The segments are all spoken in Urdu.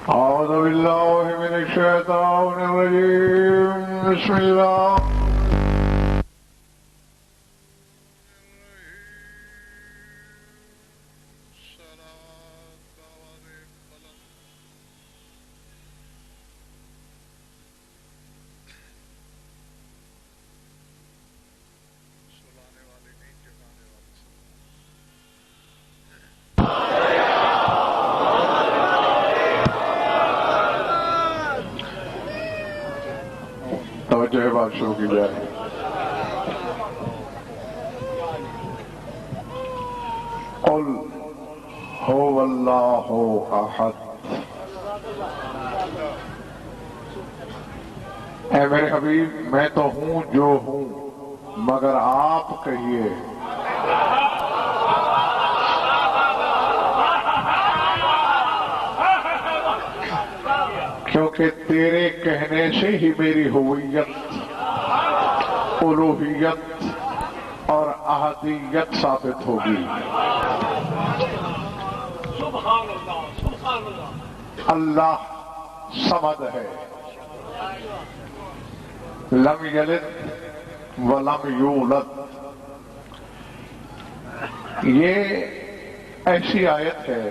أعوذ بالله من الشيطان الرجيم بسم الله توجہ بات شروع کی جائے. قل هو اللہ احد. اے میرے حبیب میں تو ہوں جو ہوں مگر آپ کہیے کیونکہ تیرے کہنے سے ہی میری ہویت، الوہیت اور احدیت ثابت ہوگی. اللہ صمد ہے، لم یلد ولم یولد. یہ ایسی آیت ہے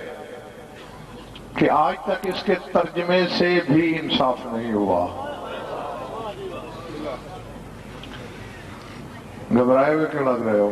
کہ آج تک اس کے ترجمے سے بھی انصاف نہیں ہوا. گھبرائے ہوئے کیوں لگ رہے ہو؟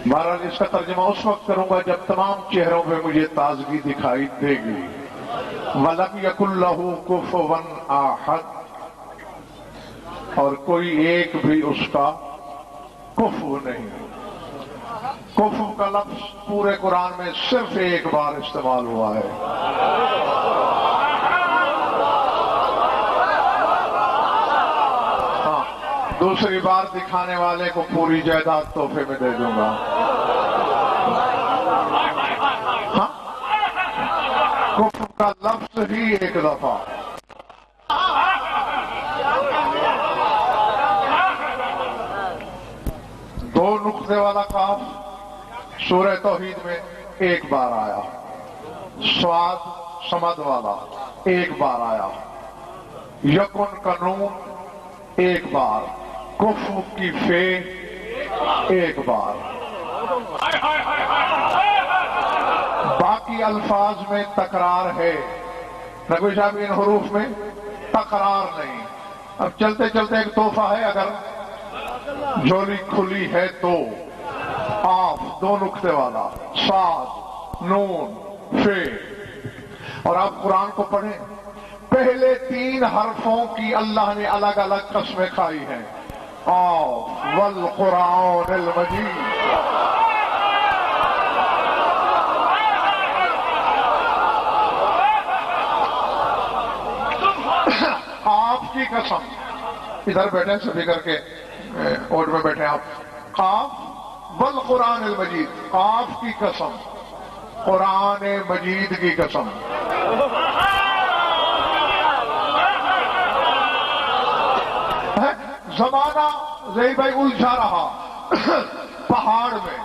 بہرحال اس کا ترجمہ اس وقت کروں گا جب تمام چہروں پہ مجھے تازگی دکھائی دے گی. وَلَمْ يَكُنْ لَهُ كُفُوًا أَحَدٌ، اور کوئی ایک بھی اس کا کفو نہیں. کفو کا لفظ پورے قرآن میں صرف ایک بار استعمال ہوا ہے. ہاں، دوسری بار دکھانے والے کو پوری جائیداد تحفے میں دے دوں گا. ہاں، کفر کا لفظ ہی ایک دفعہ. دو نقطے والا کاف سورہ توحید میں ایک بار آیا، سواد صمد والا ایک بار آیا، یکن کا نون ایک بار، کفر کی فے ایک بار. باقی الفاظ میں تکرار ہے، نبی صاحب ان حروف میں تکرار نہیں. اب چلتے چلتے ایک تحفہ ہے، اگر جھولی کھلی ہے تو آف دو نقطے والا، صاد نون فے. اور آپ قرآن کو پڑھیں، پہلے تین حرفوں کی اللہ نے الگ الگ قسمیں کھائی ہیں. آف والقرآن المجید. آپ کی قسم، ادھر بیٹھے سبھی کر کے اوٹ میں بیٹھے آپ. قاف والقرآن المجید، قاف کی قسم، قرآن مجید کی قسم. زمانہ زئی بھائی الجھا رہا پہاڑ میں.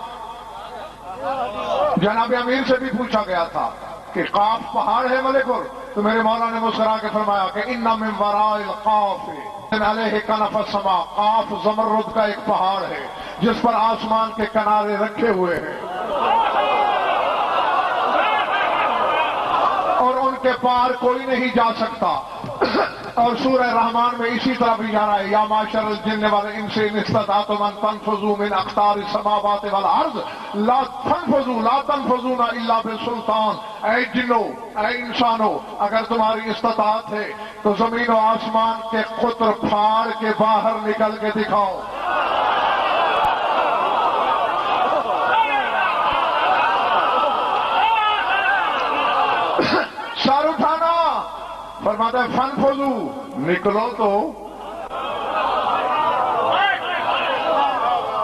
جناب امیر سے بھی پوچھا گیا تھا کہ قاف پہاڑ ہے ملک اور، تو میرے مولا نے مسکرا کے فرمایا کہ ان من وراء القاف علیہ کنف السماء. قاف زمرد کا ایک پہاڑ ہے جس پر آسمان کے کنارے رکھے ہوئے ہیں اور ان کے پار کوئی نہیں جا سکتا. اور سورہ رحمان میں اسی طرح بھی جا رہا ہے، یا معشر الجن والانس ان استطعتم ان تنفذوا من اقطار السماوات والارض لا تنفذوا لا تنفذون الا بالسلطان. اے جنو، اے انسانو، اگر تمہاری استطاعت ہے تو زمین و آسمان کے قطر پھاڑ کے باہر نکل کے دکھاؤ. سر اٹھانا، فرماتا ہے فنفذو، نکلو تو.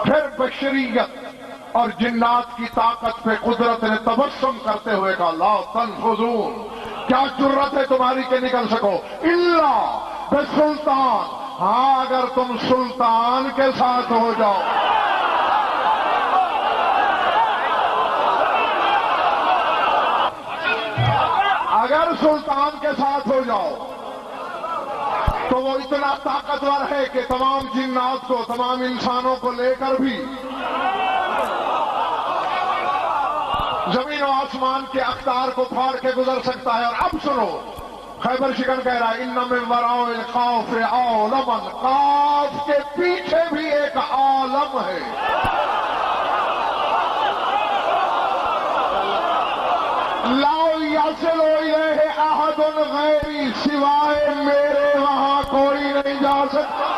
پھر بشریت اور جنات کی طاقت پہ قدرت نے تبسم کرتے ہوئے کہا لا تنفذون، کیا جرت ہے تمہاری کہ نکل سکو الا بسلطان، ہاں اگر تم سلطان کے ساتھ ہو جاؤ۔ اگر سلطان کے ساتھ ہو جاؤ تو وہ اتنا طاقتور ہے کہ تمام جنات کو، تمام انسانوں کو لے کر بھی زمین و آسمان کے اقدار کو پھاڑ کے گزر سکتا ہے۔ اور اب سنو، خیبر شکن کہہ رہا ہے ان من وراء الخوف عالما، خوف کے پیچھے بھی ایک عالم ہے۔ لا یصل الیہ احد غیری، سوائے میرے وہاں کوئی نہیں جا سکتا۔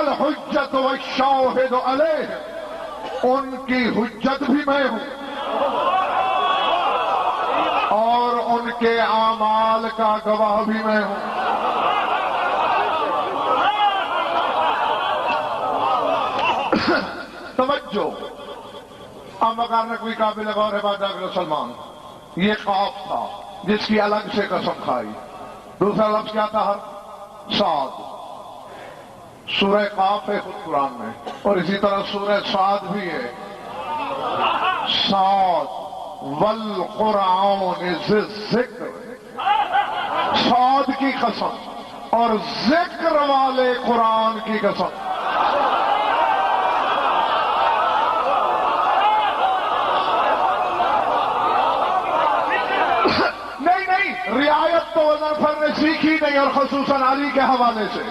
الحجت والشاہد علیہ، ان کی حجت بھی میں ہوں اور ان کے اعمال کا گواہ بھی میں ہوں۔ توجہ، اب مکار نقوی قابل غور ہے بات ڈاکٹر سلمان، یہ خوف تھا جس کی الگ سے قسم کھائی۔ دوسرا لفظ کیا تھا؟ صاد، سورہ قاف ہے خود قرآن میں، اور اسی طرح سورہ صاد بھی ہے، صاد والقرآن ذی الذکر، صاد کی قسم اور ذکر والے قرآن کی قسم۔ نہیں، رعایت تو ظفر نے سیکھی نہیں، اور خصوصاً علی کے حوالے سے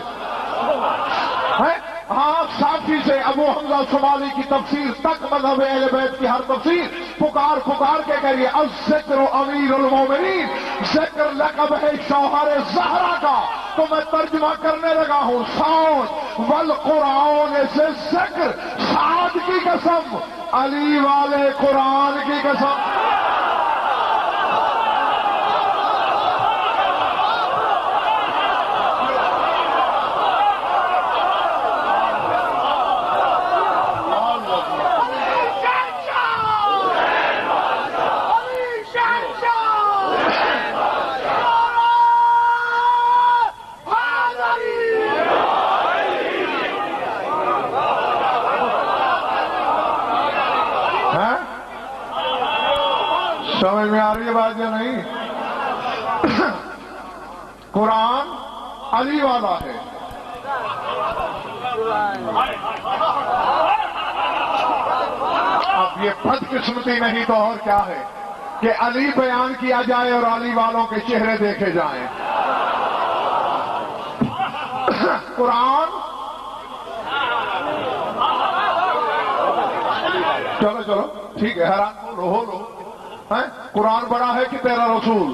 ہاں، صافی سے ابو حمزہ صومالی کی تفسیر تک مذہب اہل بیت کی ہر تفسیر پکار کے کہہ رہی ہے الذکر امیر المومنین، ذکر لقب ہے شوہر زہرا کا۔ تو میں ترجمہ کرنے لگا ہوں، صاد والقرآن سے ذکر، صاد کی قسم، علی والے قرآن کی قسم۔ سمجھ میں آ رہی ہے بات یا نہیں؟ قرآن علی والا ہے، اب یہ بدقسمتی نہیں تو اور کیا ہے کہ علی بیان کیا جائے اور علی والوں کے چہرے دیکھے جائیں۔ قرآن، چلو ٹھیک ہے، حیران ہو لو، قرآن بڑا ہے کہ تیرا رسول؟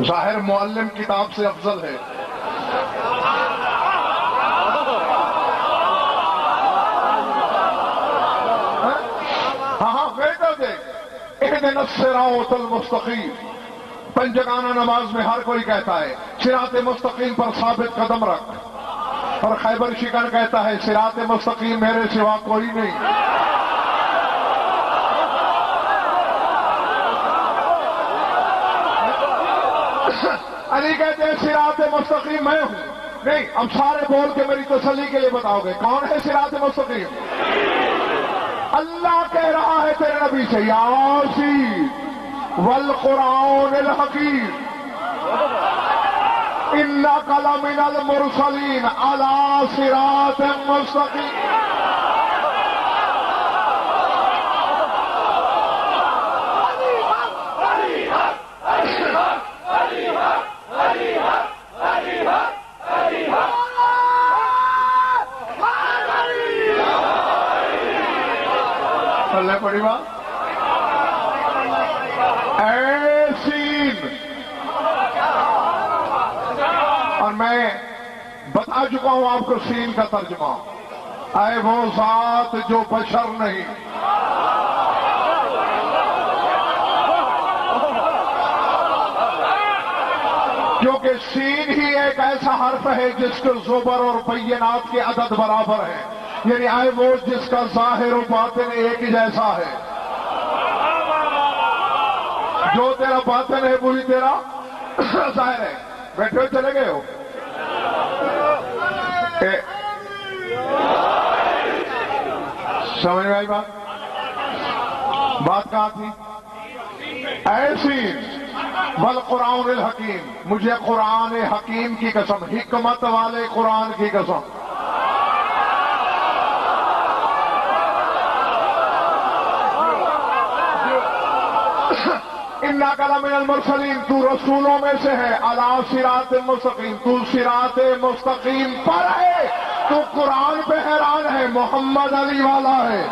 ظاہر معلم کتاب سے افضل ہے۔ ہاں بیٹا دیکھ، اہدنا الصراط المستقیم، پنجگانہ نماز میں ہر کوئی کہتا ہے صراط مستقیم پر ثابت قدم رکھ، اور خیبر شکن کہتا ہے صراط مستقیم میرے سوا کوئی نہیں۔ علی کہتے ہیں صراط مستقیم میں ہوں، نہیں اب سارے بول کے میری تسلی کے لیے بتاؤ گے کون ہے صراط مستقیم؟ اللہ کہہ رہا ہے تیرے نبی سے یاسین والقرآن الحکیم انک لمن المرسلین علی صراط مستقیم۔ چلنے پڑی بات، ایسین، اور میں بتا بتا چکا ہوں آپ کو سین کا ترجمہ، اے وہ ذات جو بشر نہیں، کیونکہ سین ہی ایک ایسا حرف ہے جس کے زبر اور بینات کے عدد برابر ہے، یعنی اے وہ جس کا ظاہر و باطن ایک ہی جیسا ہے، جو تیرا باطن ہے وہی تیرا ظاہر ہے۔ بیٹھے ہوئے چلے گئے ہو؟ سمجھ میں آئی بات کہاں تھی؟ ایسی بل قرآن الحکیم، مجھے قرآن حکیم کی قسم، حکمت والے قرآن کی قسم، اِنَّکَ لَمِنَ الْمُرْسَلِینَ، تو رسولوں میں سے ہے، عَلَىٰ صِرَاطٍ مُسْتَقِیم، تو صراط مستقیم پر ہے، تو قرآن پہ حیران ہے، محمد علی والا ہے۔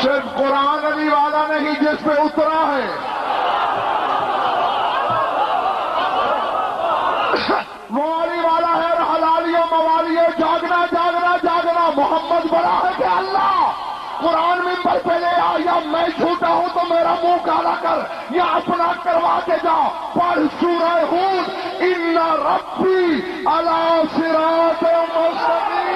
صرف قرآن علی والا نہیں جس پہ اترا ہے، وہ علی والا ہے، اور حلالی و موالی، جاگنا جاگنا جاگنا، محمد بڑا ہے کہ اللہ؟ قرآن منبر پہ لے آ، یا میں جھوٹا ہوں تو میرا منہ کالا کر، یا اپنا کروا کے جا، پڑھ سورہ ہود، ان ربی علی صراط مستقیم۔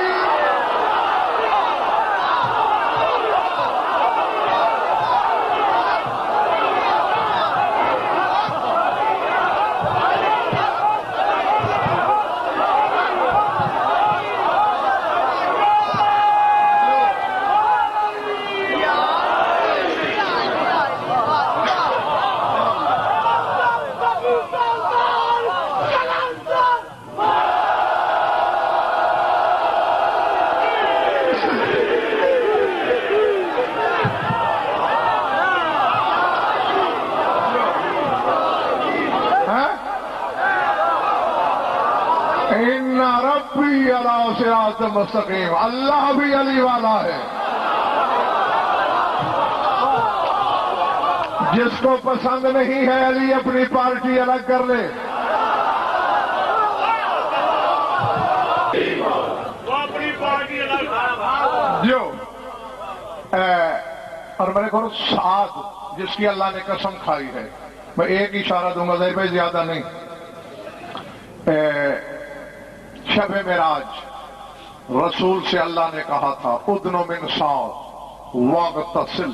ان ربی علی صراط مستقیم، اللہ بھی علی والا ہے۔ جس کو پسند نہیں ہے علی، اپنی پارٹی الگ کر لے۔ جو اور میں نے کہا سعد جس کی اللہ نے قسم کھائی ہے، میں ایک اشارہ دوں گا ذہن پہ، زیادہ نہیں۔ شب معراج رسول سے اللہ نے کہا تھا ادن من سعد واغتسل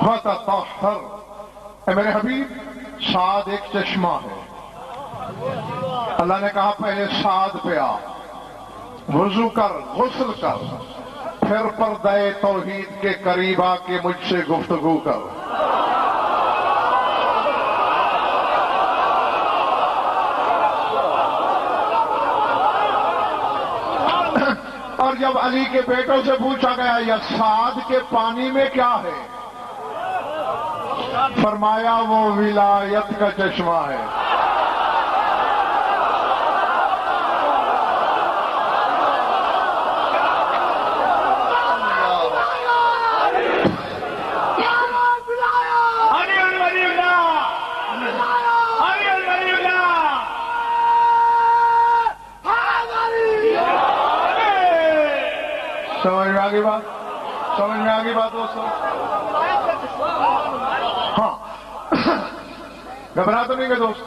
وتطہر، اے میرے حبیب سعد ایک چشمہ ہے، اللہ نے کہا پہلے سعد پہ آ، وضو کر، غسل کر، پھر پردہ توحید کے قریب آ کے مجھ سے گفتگو کر۔ اور جب علی کے بیٹوں سے پوچھا گیا یا سعد کے پانی میں کیا ہے، فرمایا وہ ولایت کا چشمہ ہے۔ سمجھ میں آگئی بات؟ سمجھ میں آگئی بات دوستو؟ ہاں گھبرا تو نہیں گئے دوست؟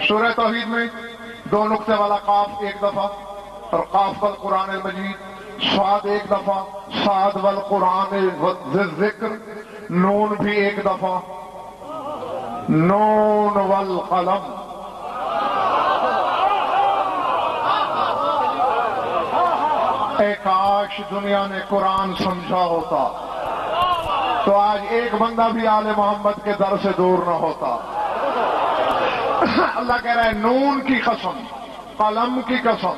سورہ توحید میں 2 نقطے والا قاف ایک دفعہ، اور قاف والقرآن المجید، صاد ایک دفعہ، صاد والقرآن ذکر، نون بھی ایک دفعہ، نون والقلم۔ اے کاش دنیا نے قرآن سمجھا ہوتا تو آج ایک بندہ بھی آل محمد کے در سے دور نہ ہوتا۔ اللہ کہہ رہا ہے نون کی قسم، قلم کی قسم،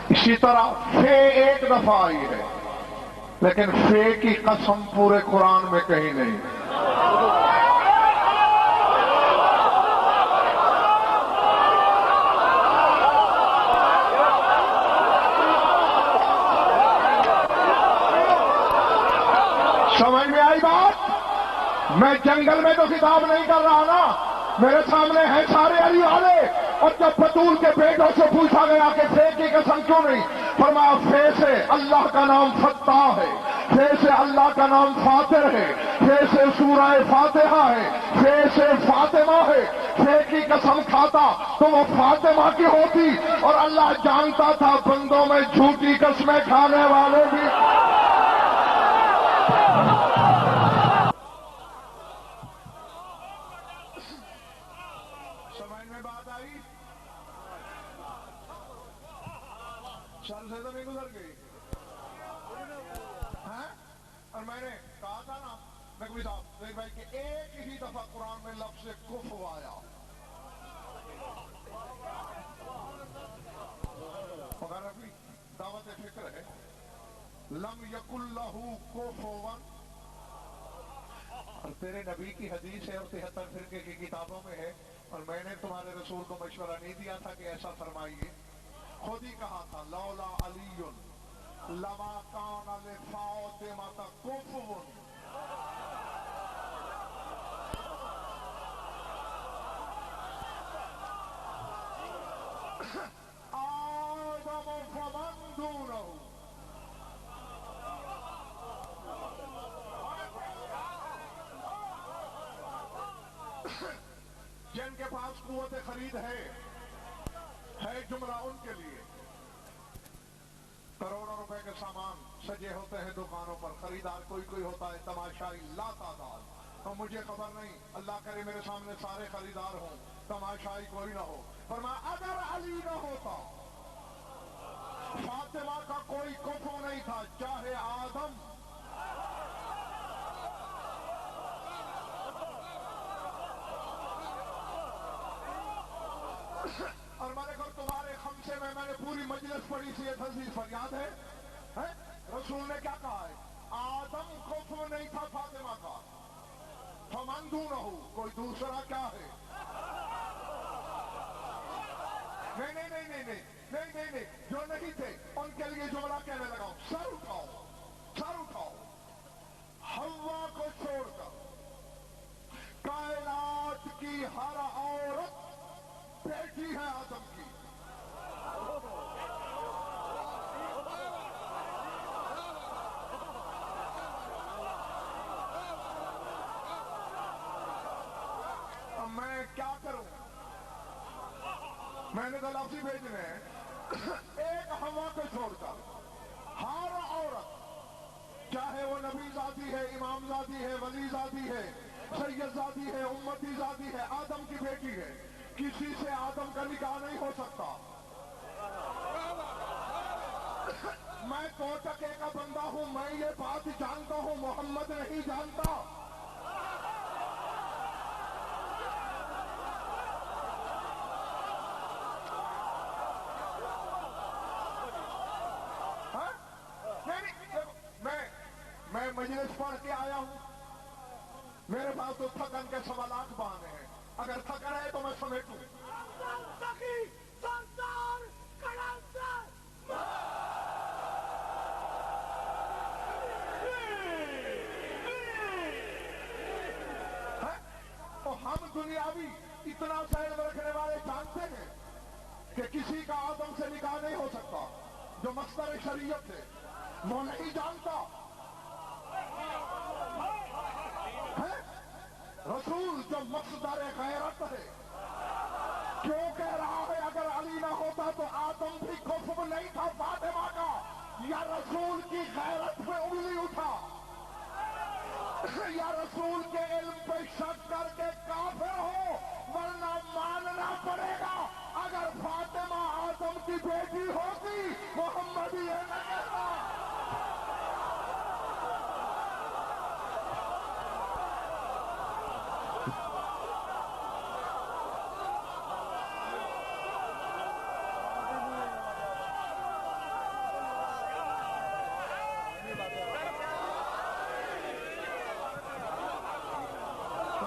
اسی طرح فے ایک دفعہ آئی ہے، لیکن فے کی قسم پورے قرآن میں کہیں نہیں۔ سمجھ میں آئی بات؟ میں جنگل میں تو خطاب نہیں کر رہا نا، میرے سامنے ہیں سارے علی والے، اور جب بطول کے بیٹوں سے پوچھا گیا کہ فے کی قسم کیوں نہیں، فرمایا فے سے اللہ کا نام فتاح ہے، فے سے اللہ کا نام فاتر ہے، فے سے سورہ فاتحہ ہے، فے سے فاطمہ ہے۔ فے کی قسم کھاتا تو وہ فاطمہ کی ہوتی، اور اللہ جانتا تھا بندوں میں جھوٹی قسمیں کھانے والے بھی۔ سمجھ میں بات آئی؟ سر سے تو نہیں گزر گئی ہاں؟ اور میں نے کہا تھا نا نقوی صاحب بھائی کہ ایک ہی دفعہ قرآن میں لفظ کفر آیا، مگر ابھی دعوت فکر ہے لم یکن لہ کفوا، اور تیرے نبی کی حدیث ہے اور 73 فرقے کی کتابوں میں ہے، اور میں نے تمہارے رسول کو مشورہ نہیں دیا تھا کہ ایسا فرمائیے، خود ہی کہا تھا لولا علی لما کان لفاطمہ کفو۔ آدم فمن دونہ، جن کے پاس قوت خرید ہے جملہ ان کے لیے، کروڑوں روپے کے سامان سجے ہوتے ہیں دکانوں پر، خریدار کوئی کوئی ہوتا ہے، تماشائی لا تعداد، اور مجھے خبر نہیں، اللہ کرے میرے سامنے سارے خریدار ہوں، تماشائی کوئی نہ ہو۔ فرمایا اگر علی نہ ہوتا فاطمہ کا کوئی کفو نہیں تھا، چاہے آدم اور میں نے کہا تمہارے خمسے میں نے پوری مجلس پڑھی سی یہ حدیث پر یاد ہے رسول نے کیا کہا ہے؟ آدم کفو نہیں تھا فاطمہ کا، فمن دونہ، کوئی دوسرا کیا ہے؟ نہیں، جو نہیں تھے ان کے لیے جملہ کہنے لگا ہوں، سر اٹھاؤ، حوا کو چھوڑ کر کائنات کی ہر عورت بیٹی ہے آدم کی۔ اب میں کیا کروں؟ میں نے تو لفظ ہی بھیجنے ہیں، ایک ہوا کو چھوڑ کر ہر عورت، چاہے وہ نبی ذاتی ہے، امام ذاتی ہے، ولی ذاتی ہے، سید ذاتی ہے، امتی ذاتی ہے، آدم کی بیٹی ہے، کسی سے آدم کا نکاح نہیں ہو سکتا۔ میں کوٹکے کا بندہ ہوں، میں یہ بات جانتا ہوں، محمد نہیں جانتا۔ میں مجلس پڑھ کے آیا ہوں، میرے پاس تو تھکن کے 1.25 لاکھ بہانے ہیں، اگر تھکن ہے تو میں سمیٹوں۔ تو ہم دنیاوی اتنا سائل رکھنے والے جانتے ہیں کہ کسی کا آدم سے نکاح نہیں ہو سکتا، جو مصدر شریعت ہے وہ نہیں جانتا۔ رسول جو مصدر غیرت ہے کیوں کہہ رہا ہے اگر علی نہ ہوتا تو آدم بھی کفر نہیں تھا فاطمہ کا، یا رسول کی غیرت پہ انگلی اٹھا، یا رسول کے علم پہ شک کر کے کافر ہو، ورنہ ماننا پڑے گا اگر فاطمہ آدم کی بیٹی ہوتی محمد یہ نہ کہتا۔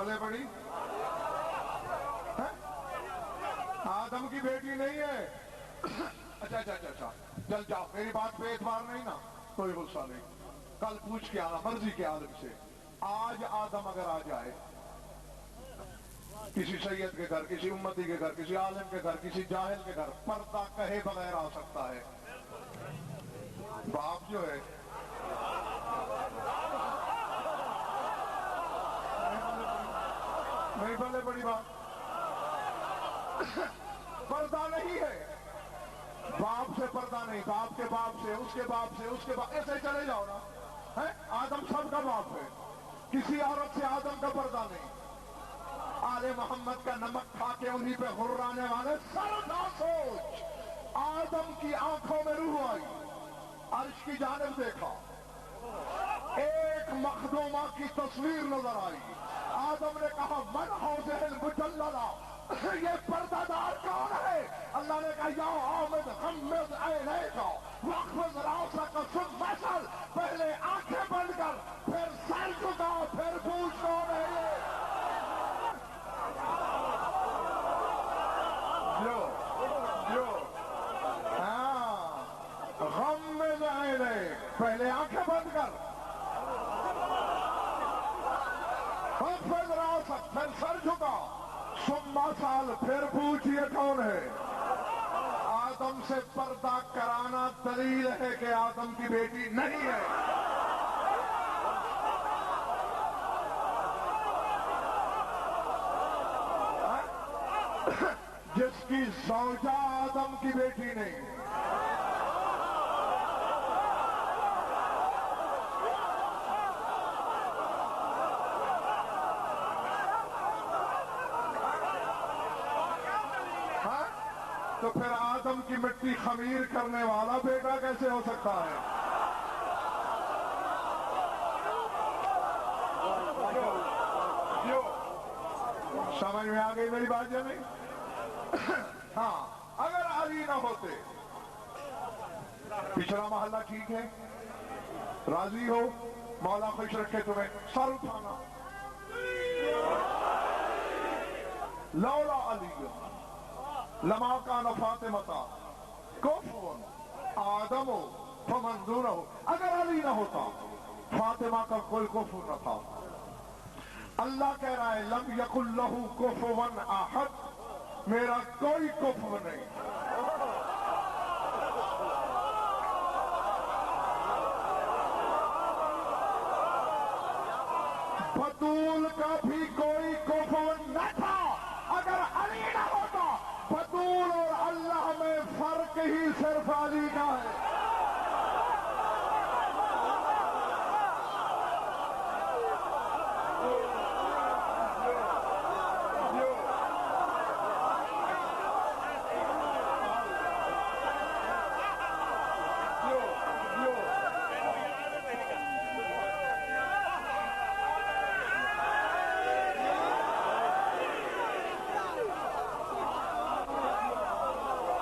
پلے پڑی؟ آدم کی بیٹی نہیں ہے۔ اچھا اچھا اچھا اچھا، چل جاؤ، میری بات پہ اعتبار نہیں نا، کوئی غصہ نہیں، کل پوچھ کے آنا مرضی کے عالم سے۔ آج آدم اگر آ جائے کسی سید کے گھر، کسی امتی کے گھر، کسی عالم کے گھر، کسی جاہل کے گھر، پردہ کہے بغیر آ سکتا ہے۔ باپ جو ہے نہیں، بھلے بڑی بات، پردہ نہیں ہے، باپ سے پردہ نہیں، باپ کے باپ سے، اس کے باپ سے، اس کے باپ، ایسے چلے جاؤ نا، ہے آدم سب کا باپ ہے، کسی عورت سے آدم کا پردہ نہیں۔ آل محمد کا نمک کھا کے انہی پہ غرانے والے سر نہ سوچ۔ آدم کی آنکھوں میں روح آئی، عرش کی جانب دیکھا، ایک مخدومہ کی تصویر نظر آئی۔ آدم نے کہا من حوضہ المجللہ، یہ پردہ دار کون ہے؟ اللہ نے کہا یا عامد غمض عینیک واخفض رأسک ثم اسأل، پہلے آنکھیں بند کر، پھر سر جھکا، پھر پوچھ کون ہے یہ؟ غمض عینیک، پہلے آنکھیں بند کر، واخفض رأسک، پھر سر جھکا، ثم اسأل، پھر پوچھ یہ کون ہے؟ آدم سے پردہ کرانا دلیل ہے کہ آدم کی بیٹی نہیں ہے۔ جس کی زوجہ آدم کی بیٹی نہیں، تو پھر آدم کی مٹی خمیر کرنے والا بیٹا کیسے ہو سکتا ہے؟ سمجھ میں آ گئی میری بات یا نہیں؟ ہاں، اگر علی نہ ہوتے، پچھلا محلہ ٹھیک ہے، راضی ہو، مولا خوش رکھے تمہیں، سر اٹھانا، لولا علی لما کان فاطمہ کفوا آدم فمن دونہ، اگر علی نہ ہوتا فاطمہ کا کوئی کفر نہ تھا۔ اللہ کہہ رہا ہے لم یکن لہ کفوا احد، میرا کوئی کفر نہیں۔ بطول کا بھی کوئی کفر نہ تھا، اگر علی نہ ہوتا۔ بطول اور اللہ میں فرق ہی صرف علی کا ہے۔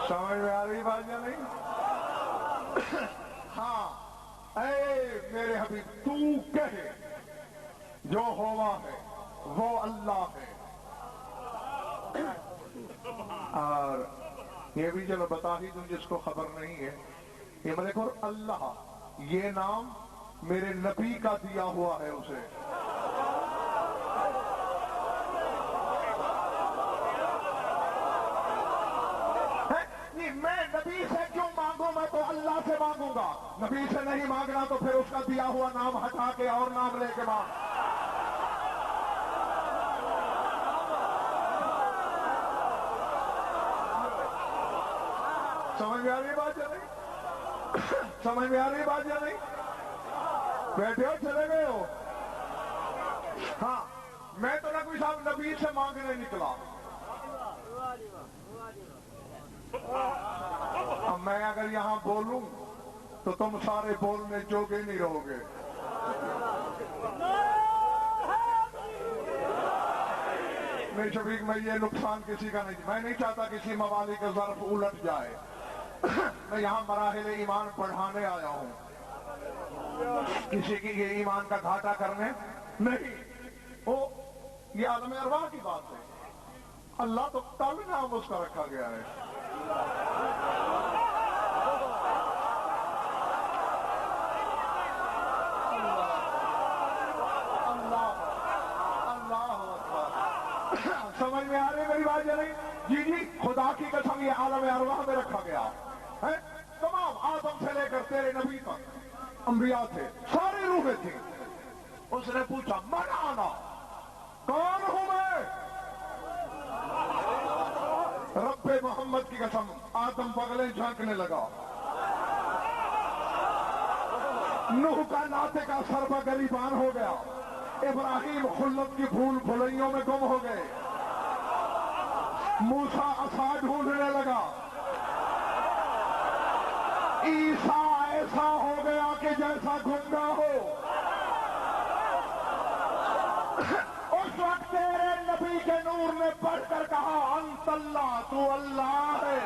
سمجھ میں آ رہی بات یا نہیں؟ ہاں، اے میرے حبیب تو کہے جو ہوا ہے وہ اللہ ہے۔ اور یہ بھی چلو بتا ہی دوں جس کو خبر نہیں ہے، یہ میں دیکھو اللہ، یہ نام میرے نبی کا دیا ہوا ہے اسے۔ میں نبی سے کیوں مانگوں، میں تو اللہ سے مانگوں گا۔ نبی سے نہیں مانگنا تو پھر اس کا دیا ہوا نام ہٹا کے اور نام لے کے مانگ۔ سمجھ میں آ رہی بات یا نہیں؟ سمجھ میں آ رہی بات یا نہیں؟ بیٹھے ہو چلے گئے ہو؟ ہاں، میں تو نبی صاحب نبی سے مانگنے نکلا۔ اب میں اگر یہاں بولوں تو تم سارے بولنے جوگے نہیں رہو گے۔ نہیں شفیق، میں یہ نقصان کسی کا نہیں، میں نہیں چاہتا کسی موالی کا ظرف الٹ جائے۔ میں یہاں مراحل ایمان پڑھانے آیا ہوں، کسی کی یہ ایمان کا گھاٹا کرنے نہیں۔ یہ عالم ارواح کی بات ہے. اللہ تو کا بھی نام اس کا رکھا گیا ہے. سمجھ میں آ رہی میری بات یا نہیں؟ جی جی، خدا کی قسم یہ عالم ارواح میں رکھا گیا ہے. تمام آدم سے لے کر تیرے نبی تک انبیاء تھے، ساری روحیں تھیں. اس نے پوچھا من آنا، کون ہوں میں؟ رب محمد کی قسم آدم بغلیں جھانکنے لگا. نوح کا ناطے کا سربا گریبان ہو گیا. ابراہیم خلت کی پھول پھلیوں میں گم ہو گئے. موسیٰ عصا ڈھونڈنے لگا. عیسیٰ ایسا ہو گیا کہ جیسا گنگا ہو. اس وقت تیرے نبی کے نور نے پڑھ کر کہا انت اللہ، تو اللہ ہے.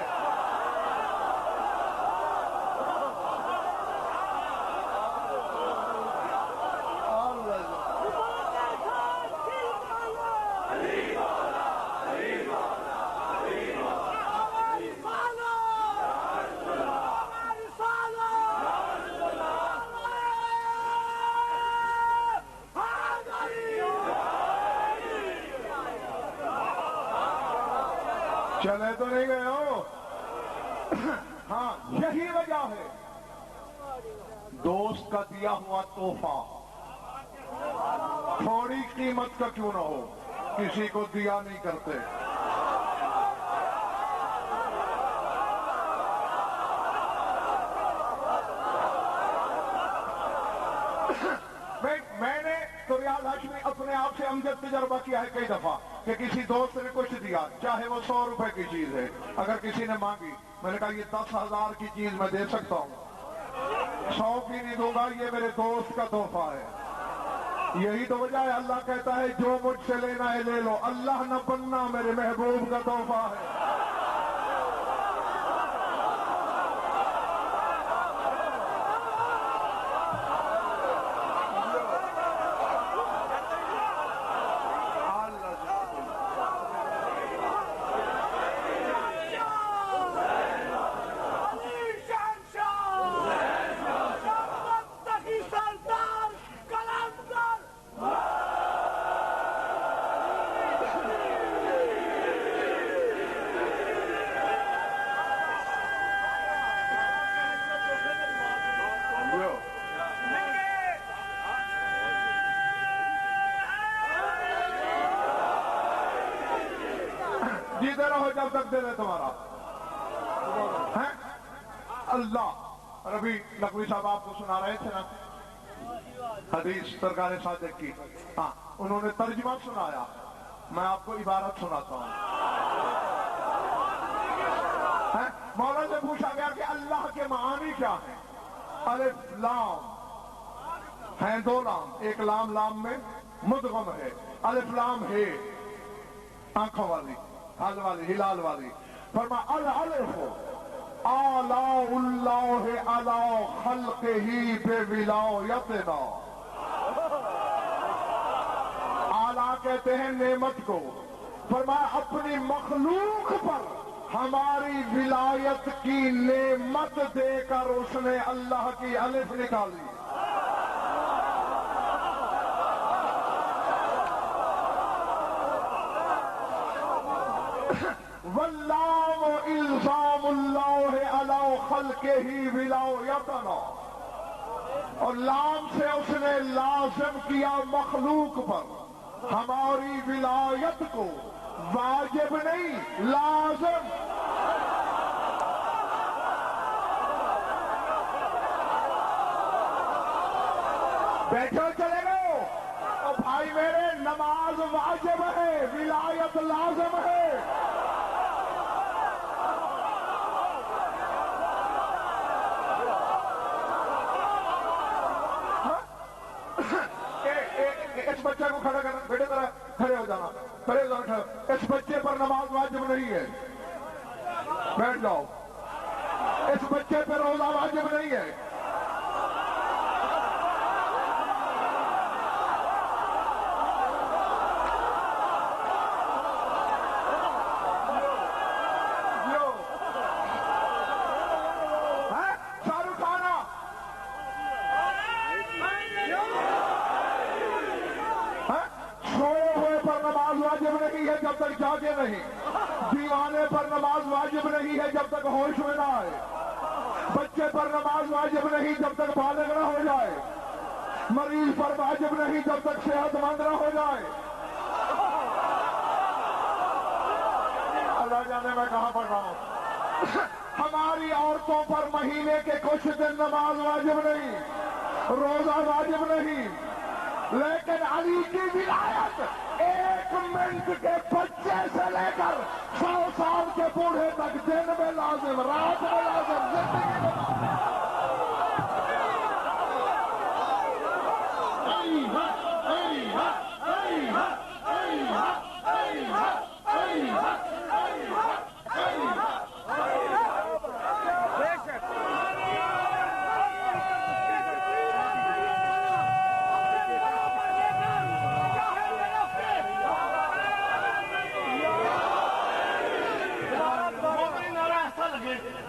چلے تو نہیں گئے ہو؟ ہاں، یہی وجہ ہے دوست کا دیا ہوا تحفہ تھوڑی قیمت کا کیوں نہ ہو کسی کو دیا نہیں کرتے. میں نے تو ریاض ہاشمی اپنے آپ سے امجد تجربہ کیا ہے کئی دفعہ کہ کسی دوست نے کچھ دیا، چاہے وہ 100 روپے کی چیز ہے، اگر کسی نے مانگی، میں نے کہا یہ 10,000 کی چیز میں دے سکتا ہوں، 100 کی نہیں دوں گا، یہ میرے دوست کا تحفہ ہے. یہی تو وجہ ہے اللہ کہتا ہے جو مجھ سے لینا ہے لے لو، اللہ نہ بننا میرے محبوب کا تحفہ ہے. جیتے رہو جب تک دے دے تمہارا ہے اللہ. ربی نقوی صاحب آپ کو سنا رہے تھے نا حدیث سرکار صادق کی. ہاں، انہوں نے ترجمہ سنایا، میں آپ کو عبارت سناتا ہوں. مولا سے پوچھا گیا کہ اللہ کے معانی کیا ہیں؟ الف لام ہیں، 2 لام، ایک لام لام میں مدغم ہے. الف لام ہے آنکھوں والی، حل والی، ہلال والی. فرما الالف آلاء اللہ علی خلقہ بولایتنا. آلہ کہتے ہیں نعمت کو. فرمایا اپنی مخلوق پر ہماری ولایت کی نعمت دے کر اس نے اللہ کی الف نکالی. واللام الزام اللہ علی خلقہ ولایتنا، اور لام سے اس نے لازم کیا مخلوق پر ہماری ولایت کو. واجب نہیں، لازم. بیٹھو چلے گئے اور بھائی میرے، نماز واجب ہے، ولایت لازم ہے. اس بچے کو کھڑا کرنا، بیٹے ذرا کھڑے ہو جانا، کھڑے ہو جانا. اس بچے پر نماز واجب نہیں ہے، بیٹھ جاؤ. اس بچے پر روزہ واجب نہیں ہے. نہیں جب تک بالغ نہ ہو جائے، مریض پر واجب نہیں جب تک صحت مند نہ ہو جائے۔ اللہ جانے میں کہاں پڑھ رہا ہوں۔ ہماری عورتوں پر مہینے کے کچھ دن نماز واجب نہیں، روزہ واجب نہیں، لیکن علی کی ولایت 1 منٹ کے بچے سے لے کر 100 سال کے بوڑھے تک دن میں لازم، رات میں لازم، زندگی میں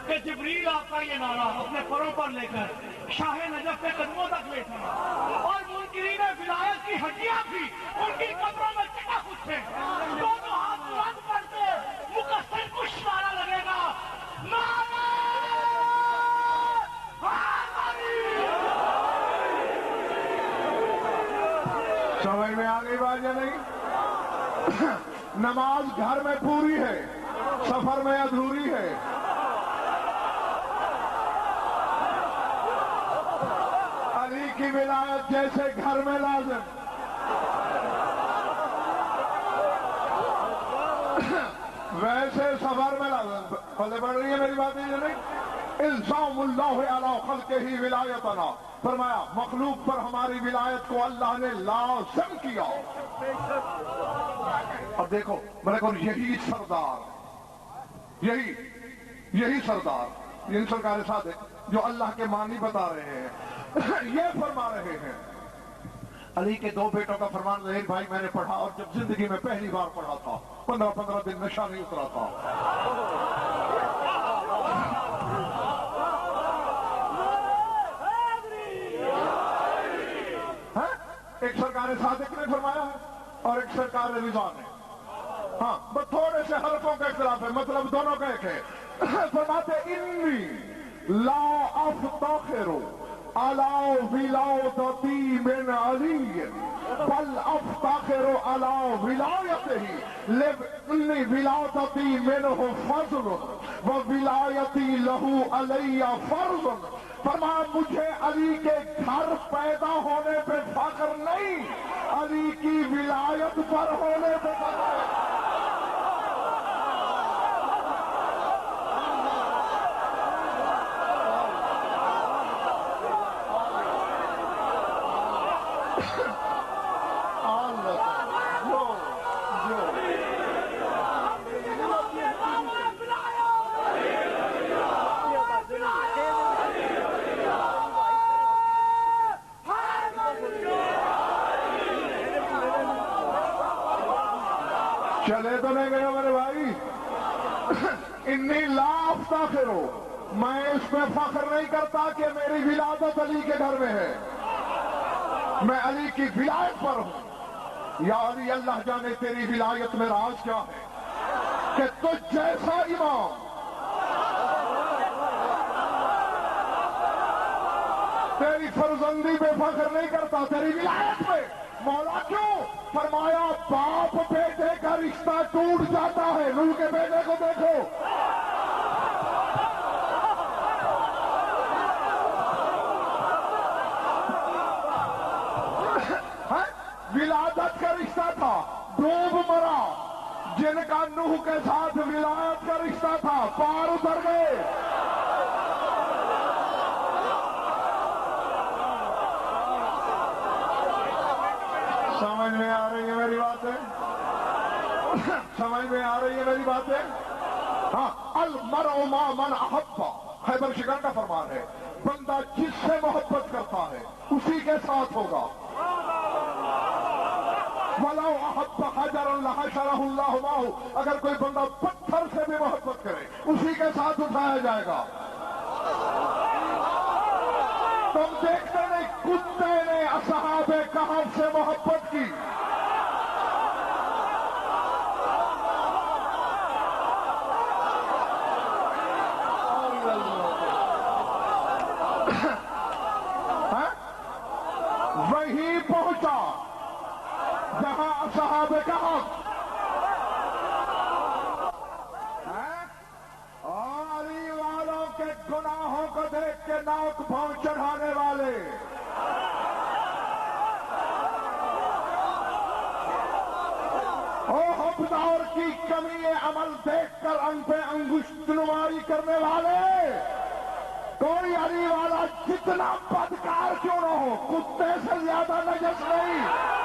کہ جبریل آپ کا یہ نعرہ اپنے پروں پر لے کر شاہ نجف کے قدموں تک لے چلا، اور منکرین ولایت کی ہڈیاں بھی ان کی قبروں میں چپک اٹھے، دونوں ہاتھ بلند کرتے مقصر کچھ نعرہ لگے گا، نعرہ سمجھ میں آ گئی بات یا نہیں؟ نماز گھر میں پوری ہے، سفر میں ادھوری ہے۔ علی کی ولایت جیسے گھر میں لازم، ویسے سفر میں لازم۔ پلے بڑھ رہی ہے میری باتیں یا نہیں؟ الزام اللہ علی خلقہ ولایتنا، فرمایا مخلوق پر ہماری ولایت کو اللہ نے لازم کیا۔ اب دیکھو میرے کو یہی سردار، یہی سردار، یہی سرکار صادق جو اللہ کے معنی بتا رہے ہیں، یہ فرما رہے ہیں۔ علی کے 2 بیٹوں کا فرمان ظہیر بھائی میں نے پڑھا، اور جب زندگی میں پہلی بار پڑھا تھا 15 دن نشہ نہیں اترا تھا۔ ایک سرکار صادق نے فرمایا ہے اور ایک سرکار رضا نے، ہاں بس تھوڑے سے حرفوں کا اختلاف ہے، مطلب دونوں کا ایک ہے۔ فرماتے انی لا افتخر علی ولادتی من علی بل افتخر علی ولایتہ لانی ولادتی منہ فضل و ولایتی لہو علی فرض۔ فرمایا مجھے علی کے گھر پیدا ہونے پہ فخر نہیں، علی کی ولایت پر ہونے پہ فخر ہے۔ چلے تو نہیں گئے میرے بھائی؟ انی لا افتخر، میں اس پہ فخر نہیں کرتا کہ میری ولادت علی کے گھر میں ہے، میں علی کی ولایت پر ہوں۔ یا علی اللہ جانے تیری ولایت میں راز کیا ہے کہ تجھ جیسا امام تیری فرزندی پہ فخر نہیں کرتا، تیری ولایت پہ۔ مولا کیوں؟ فرمایا باپ بیٹے کا رشتہ ٹوٹ جاتا ہے، نور کے بیٹے کو دیکھو، ولادت کا رشتہ تھا، ڈوب مرا، جن کا نوح کے ساتھ ولایت کا رشتہ تھا پار اتر گئے۔ سمجھ میں آ رہی ہے میری باتیں؟ سمجھ میں آ رہی ہے میری باتیں؟ ہاں، المرء مع من احب، خیبر شکر کا فرمان ہے، بندہ جس سے محبت کرتا ہے اسی کے ساتھ ہوگا۔ وَلَوْ أَحَبَّ حَجَرًا لَحَشَرَهُ اللَّهُ مَعَهُ، اگر کوئی بندہ پتھر سے بھی محبت کرے اسی کے ساتھ اٹھایا جائے گا۔ تم دیکھتے نہیں کتے نے اصحاب کہف سے محبت کی، ناک پاؤں چڑھانے والے، او حقدار کی کمی عمل دیکھ کر ان پہ انگشت نمائی کرنے والے، کوئی علی والا جتنا بدکار کیوں نہ ہو کتے سے زیادہ نجس نہیں۔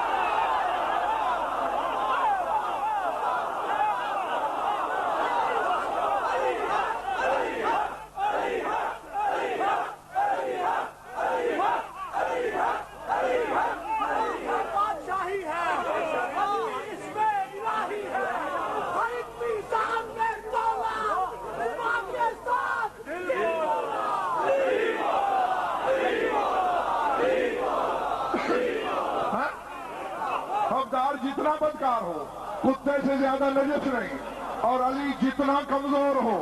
حقدار جتنا بدکار ہو کتے سے زیادہ نجس نہیں، اور علی جتنا کمزور ہو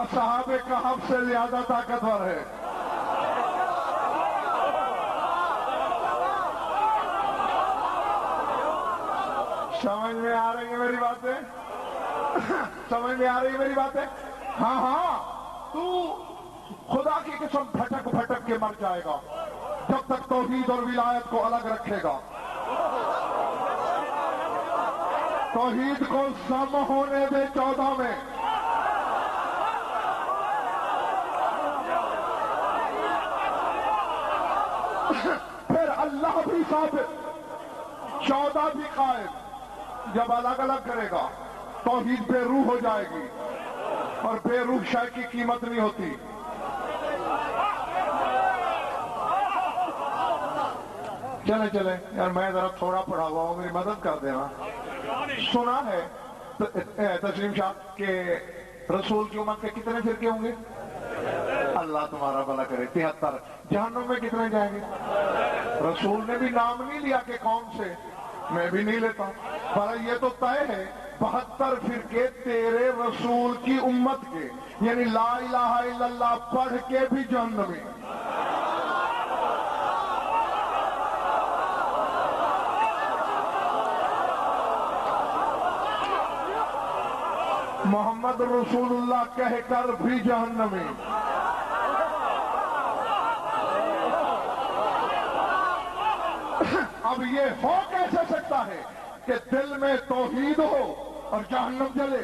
اصحاب کہف سے زیادہ طاقتور ہے۔ سمجھ میں آ رہی ہے میری باتیں؟ سمجھ میں آ رہی ہے میری باتیں؟ ہاں ہاں، تو خدا کی قسم بھٹک بھٹک کے مر جائے گا جب تک توحید اور ولایت کو الگ رکھے گا۔ توحید کو سم ہونے دے 14 میں، پھر اللہ بھی ثابت، 14 بھی قائم۔ جب الگ الگ کرے گا توحید بے روح ہو جائے گی، اور بے روح شے کی قیمت نہیں ہوتی۔ چلے چلے یار، میں ذرا تھوڑا پڑھا ہوا ہوں، میری مدد کر دینا۔ سنا ہے تسلیم شاہ کہ رسول کی امت کے کتنے فرقے ہوں گے؟ اللہ تمہارا بھلا کرے، 73۔ جہنم میں کتنے جائیں گے؟ رسول نے بھی نام نہیں لیا کہ کون سے، میں بھی نہیں لیتا، پر یہ تو طے ہے 72 فرقے تیرے رسول کی امت کے، یعنی لا الہ الا اللہ پڑھ کے بھی جہنمی۔ محمد رسول اللہ کہہ کر بھی جہنمی۔ اب یہ ہو کیسے سکتا ہے کہ دل میں توحید ہو اور جہنم جلے؟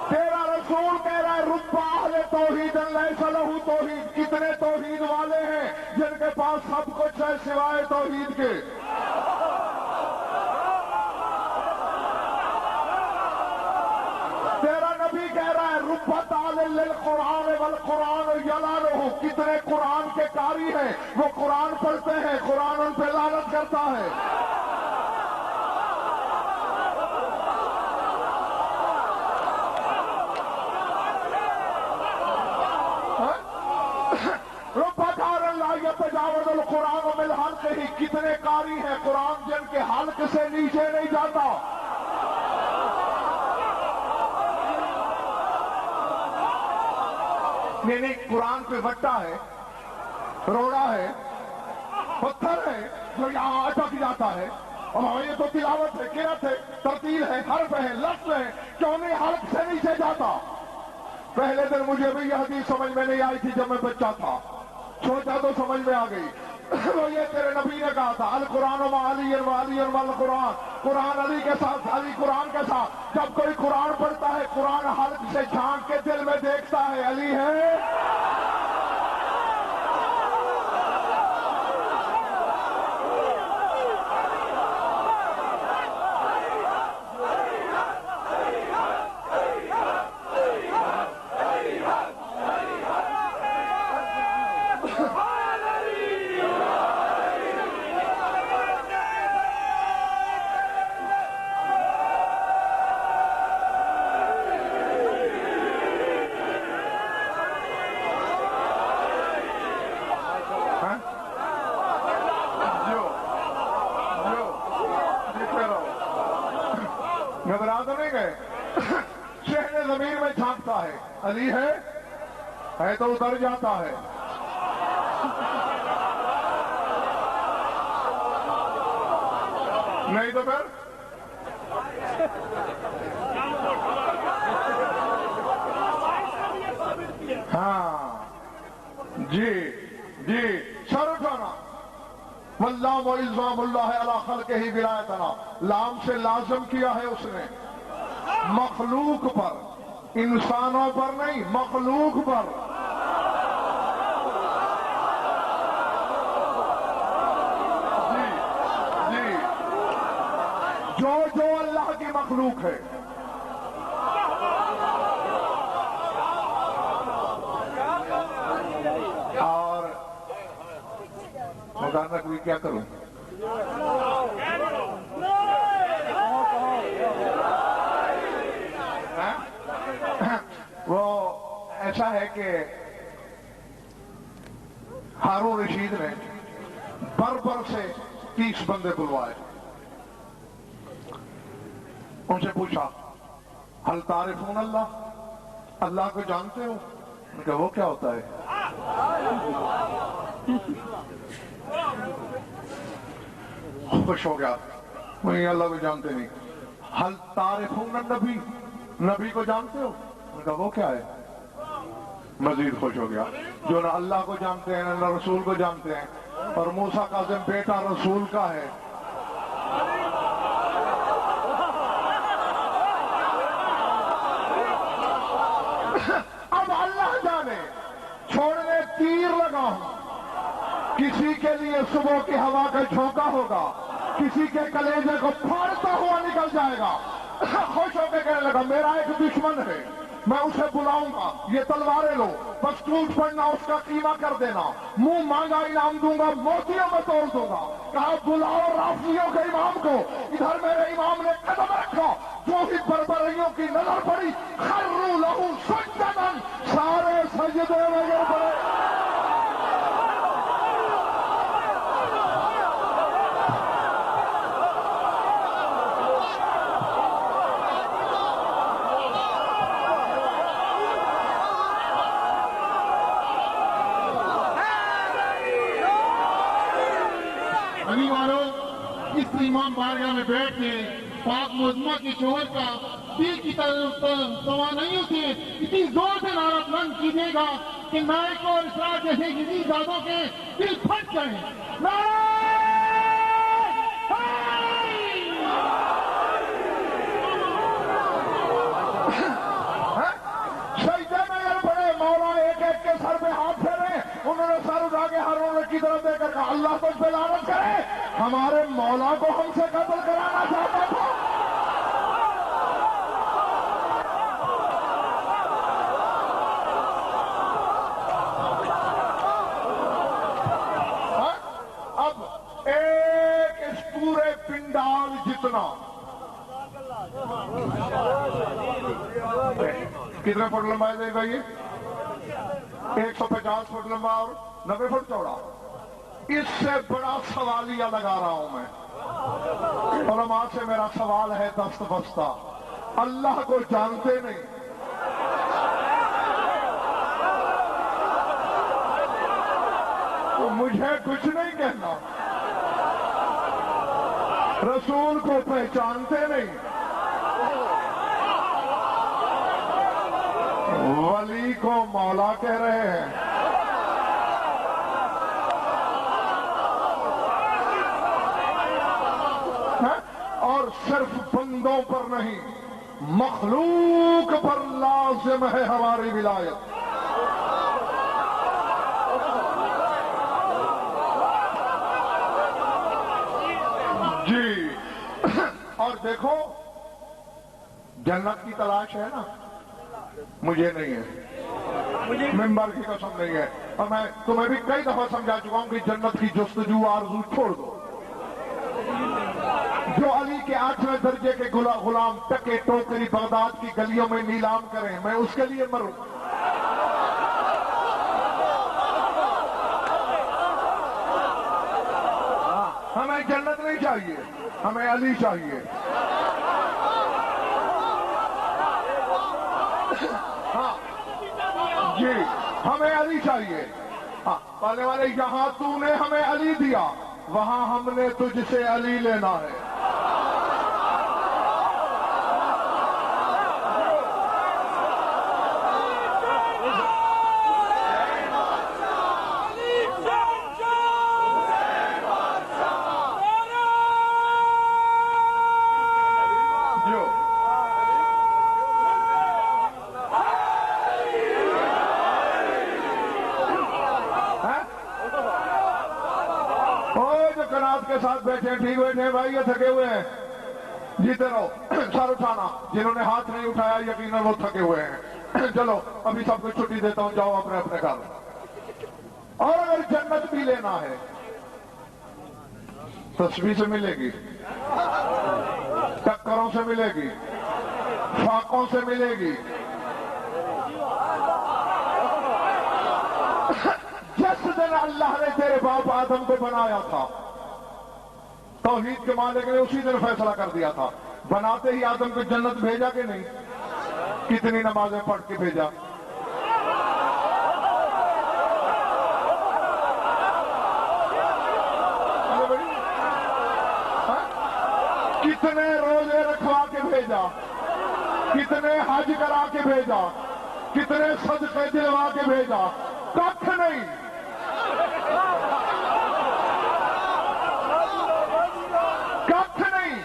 تیرا رسول کہہ رہا ہے رب اہل توحید لیس لہ توحید، کتنے توحید والے ہیں جن کے پاس سب کچھ ہے سوائے توحید کے؟ تیرا نبی کہہ رہا ہے رب تعالی للقرآن والقرآن یلعنہ، کتنے قرآن کے قاری ہیں، وہ قرآن پڑھتے ہیں، قرآن ان پہ لعنت کرتا ہے۔ رب تعالی لا یتجاوز القرآن من حلقہ، کتنے قاری ہیں قرآن جن کے حلق سے نیچے نہیں جاتا۔ نہیں، قرآن پہ وٹا ہے، روڑا ہے، پتھر ہے جو یہاں اٹک جاتا ہے، اور یہ تو تلاوت ہے، قرأت ہے، ترتیل ہے، حرف ہے، لفظ ہے، کیوں نہیں حلق سے نیچے جاتا؟ پہلے دن مجھے بھی یہ حدیث سمجھ میں نہیں آئی تھی جب میں بچہ تھا، سوچا تو سمجھ میں آ گئی۔ وہ یہ تیرے نبی نے کہا تھا القرآن مع علی وعلی مع القرآن، قرآن علی کے ساتھ، علی قرآن کے ساتھ۔ جب کوئی قرآن پڑھتا ہے قرآن حلق سے جھانک کے دل میں دیکھتا ہے علی ہے۔ گھبرا تو نہیں گئے؟ شہر ضمیر میں جھانکتا ہے علی ہے تو اتر جاتا ہے۔ نہیں تو پھر ہاں جی جی، سر اٹھانا. واللہ وَإِلْزَامُ اللَّهِ عَلَىٰ خَلْقِهِ وِلَایَتَنَا، لام سے لازم کیا ہے اس نے مخلوق پر، انسانوں پر نہیں، مخلوق پر. جی جی، جو اللہ کی مخلوق ہے. اور مکانا کوئی کیا کروں؟ وہ ایسا ہے کہ ہارون رشید نے بربر سے 30 بندے بلوائے. ان سے پوچھا ہل تعرفون اللہ، اللہ کو جانتے ہو؟ ان کا وہ کیا ہوتا ہے؟ خوش ہو گیا، وہی اللہ کو جانتے نہیں. ہل تعرفون النبی، نبی کو جانتے ہو؟ ان کا وہ کیا ہے؟ مزید خوش ہو گیا، جو نہ اللہ کو جانتے ہیں نہ رسول کو جانتے ہیں، اور موسیٰ کاظم بیٹا رسول کا ہے. اب اللہ جانے، چھوڑنے تیر لگا ہوں. کسی کے لیے صبح کی ہوا کا جھونکا ہوگا، کسی کے کلیجے کو پھاڑتا ہوا نکل جائے گا. خوش ہو کے کہنے لگا میرا ایک دشمن ہے، میں اسے بلاؤں گا، یہ تلواریں لو، بس ٹوٹ پڑنا، اس کا قیمہ کر دینا، منہ مانگا انعام دوں گا، موتیوں میں توڑ دوں گا. کہا بلاؤ رافضیوں کے امام کو. ادھر میرے امام نے قدم رکھا، جو ہی بربریوں کی نظر پڑی خروا لہو سجدا، سارے سجدے میں گر پڑے. امام بارگاہ میں بیٹھ کے پاک معظمہ کی شوہر کا دل کی طرف توانائیوں سے اتنی زور سے نعرہ بلند کیجیے گا کہ نائک اور اسرار جیسے کسی ذاتوں کے دل پھٹ جائیں. سجدے میں گر پڑے. مولا ایک ایک کے سر پہ ہاتھ پھیرے. انہوں نے سر اٹھا کے ہارون کی طرف دے کر کہا اللہ تجھ پہ لعنت کرے، ہمارے مولا کو ہم سے قتل کرانا چاہتا تھا. اب ایک اس پورے پنڈال جتنا، کتنے فٹ لمبائی دے گا یہ؟ 150 فٹ لمبا اور 90 فٹ چوڑا. اس سے بڑا سوالیہ لگا رہا ہوں میں. علماء سے میرا سوال ہے دست بستہ، اللہ کو جانتے نہیں، تو مجھے کچھ نہیں کہنا. رسول کو پہچانتے نہیں، ولی کو مولا کہہ رہے ہیں. اور صرف بندوں پر نہیں، مخلوق پر لازم ہے ہماری ولایت. جی، اور دیکھو جنت کی تلاش ہے نا، مجھے نہیں ہے، ممبر کی قسم نہیں ہے. اور میں تمہیں بھی کئی دفعہ سمجھا چکا ہوں کہ جنت کی جستجو آرزو چھوڑ دو. جو علی کے 8ویں درجے کے غلام ٹکے ٹوکری بغداد کی گلیوں میں نیلام کریں، میں اس کے لیے مروں. ہمیں جنت نہیں چاہیے، ہمیں علی چاہیے. ہاں جی، ہمیں علی چاہیے. ہاں، پہلے والے یہاں تو نے ہمیں علی دیا، وہاں ہم نے تجھ سے علی لینا ہے. ساتھ بیٹھے ہیں ٹھیک بیٹھے ہیں بھائی، یہ تھکے ہوئے ہیں جیتے رہو، سر اٹھانا، جنہوں نے ہاتھ نہیں اٹھایا یقیناً وہ تھکے ہوئے ہیں۔ چلو ابھی سب کو چھٹی دیتا ہوں، جاؤ اپنے اپنے گھر۔ اور اگر جنت بھی لینا ہے تسبیح سے ملے گی، ٹکروں سے ملے گی، فاقوں سے ملے گی۔ جس دن اللہ نے تیرے باپ آدم کو بنایا تھا، توحید کے مالک نے اسی دن فیصلہ کر دیا تھا، بناتے ہی آدم کو جنت بھیجا کہ نہیں؟ کتنی نمازیں پڑھ کے بھیجا؟ کتنے روزے رکھوا کے بھیجا؟ کتنے حج کرا کے بھیجا؟ کتنے صدقے دلوا کے بھیجا؟ کچھ نہیں۔ کچھ نہیں،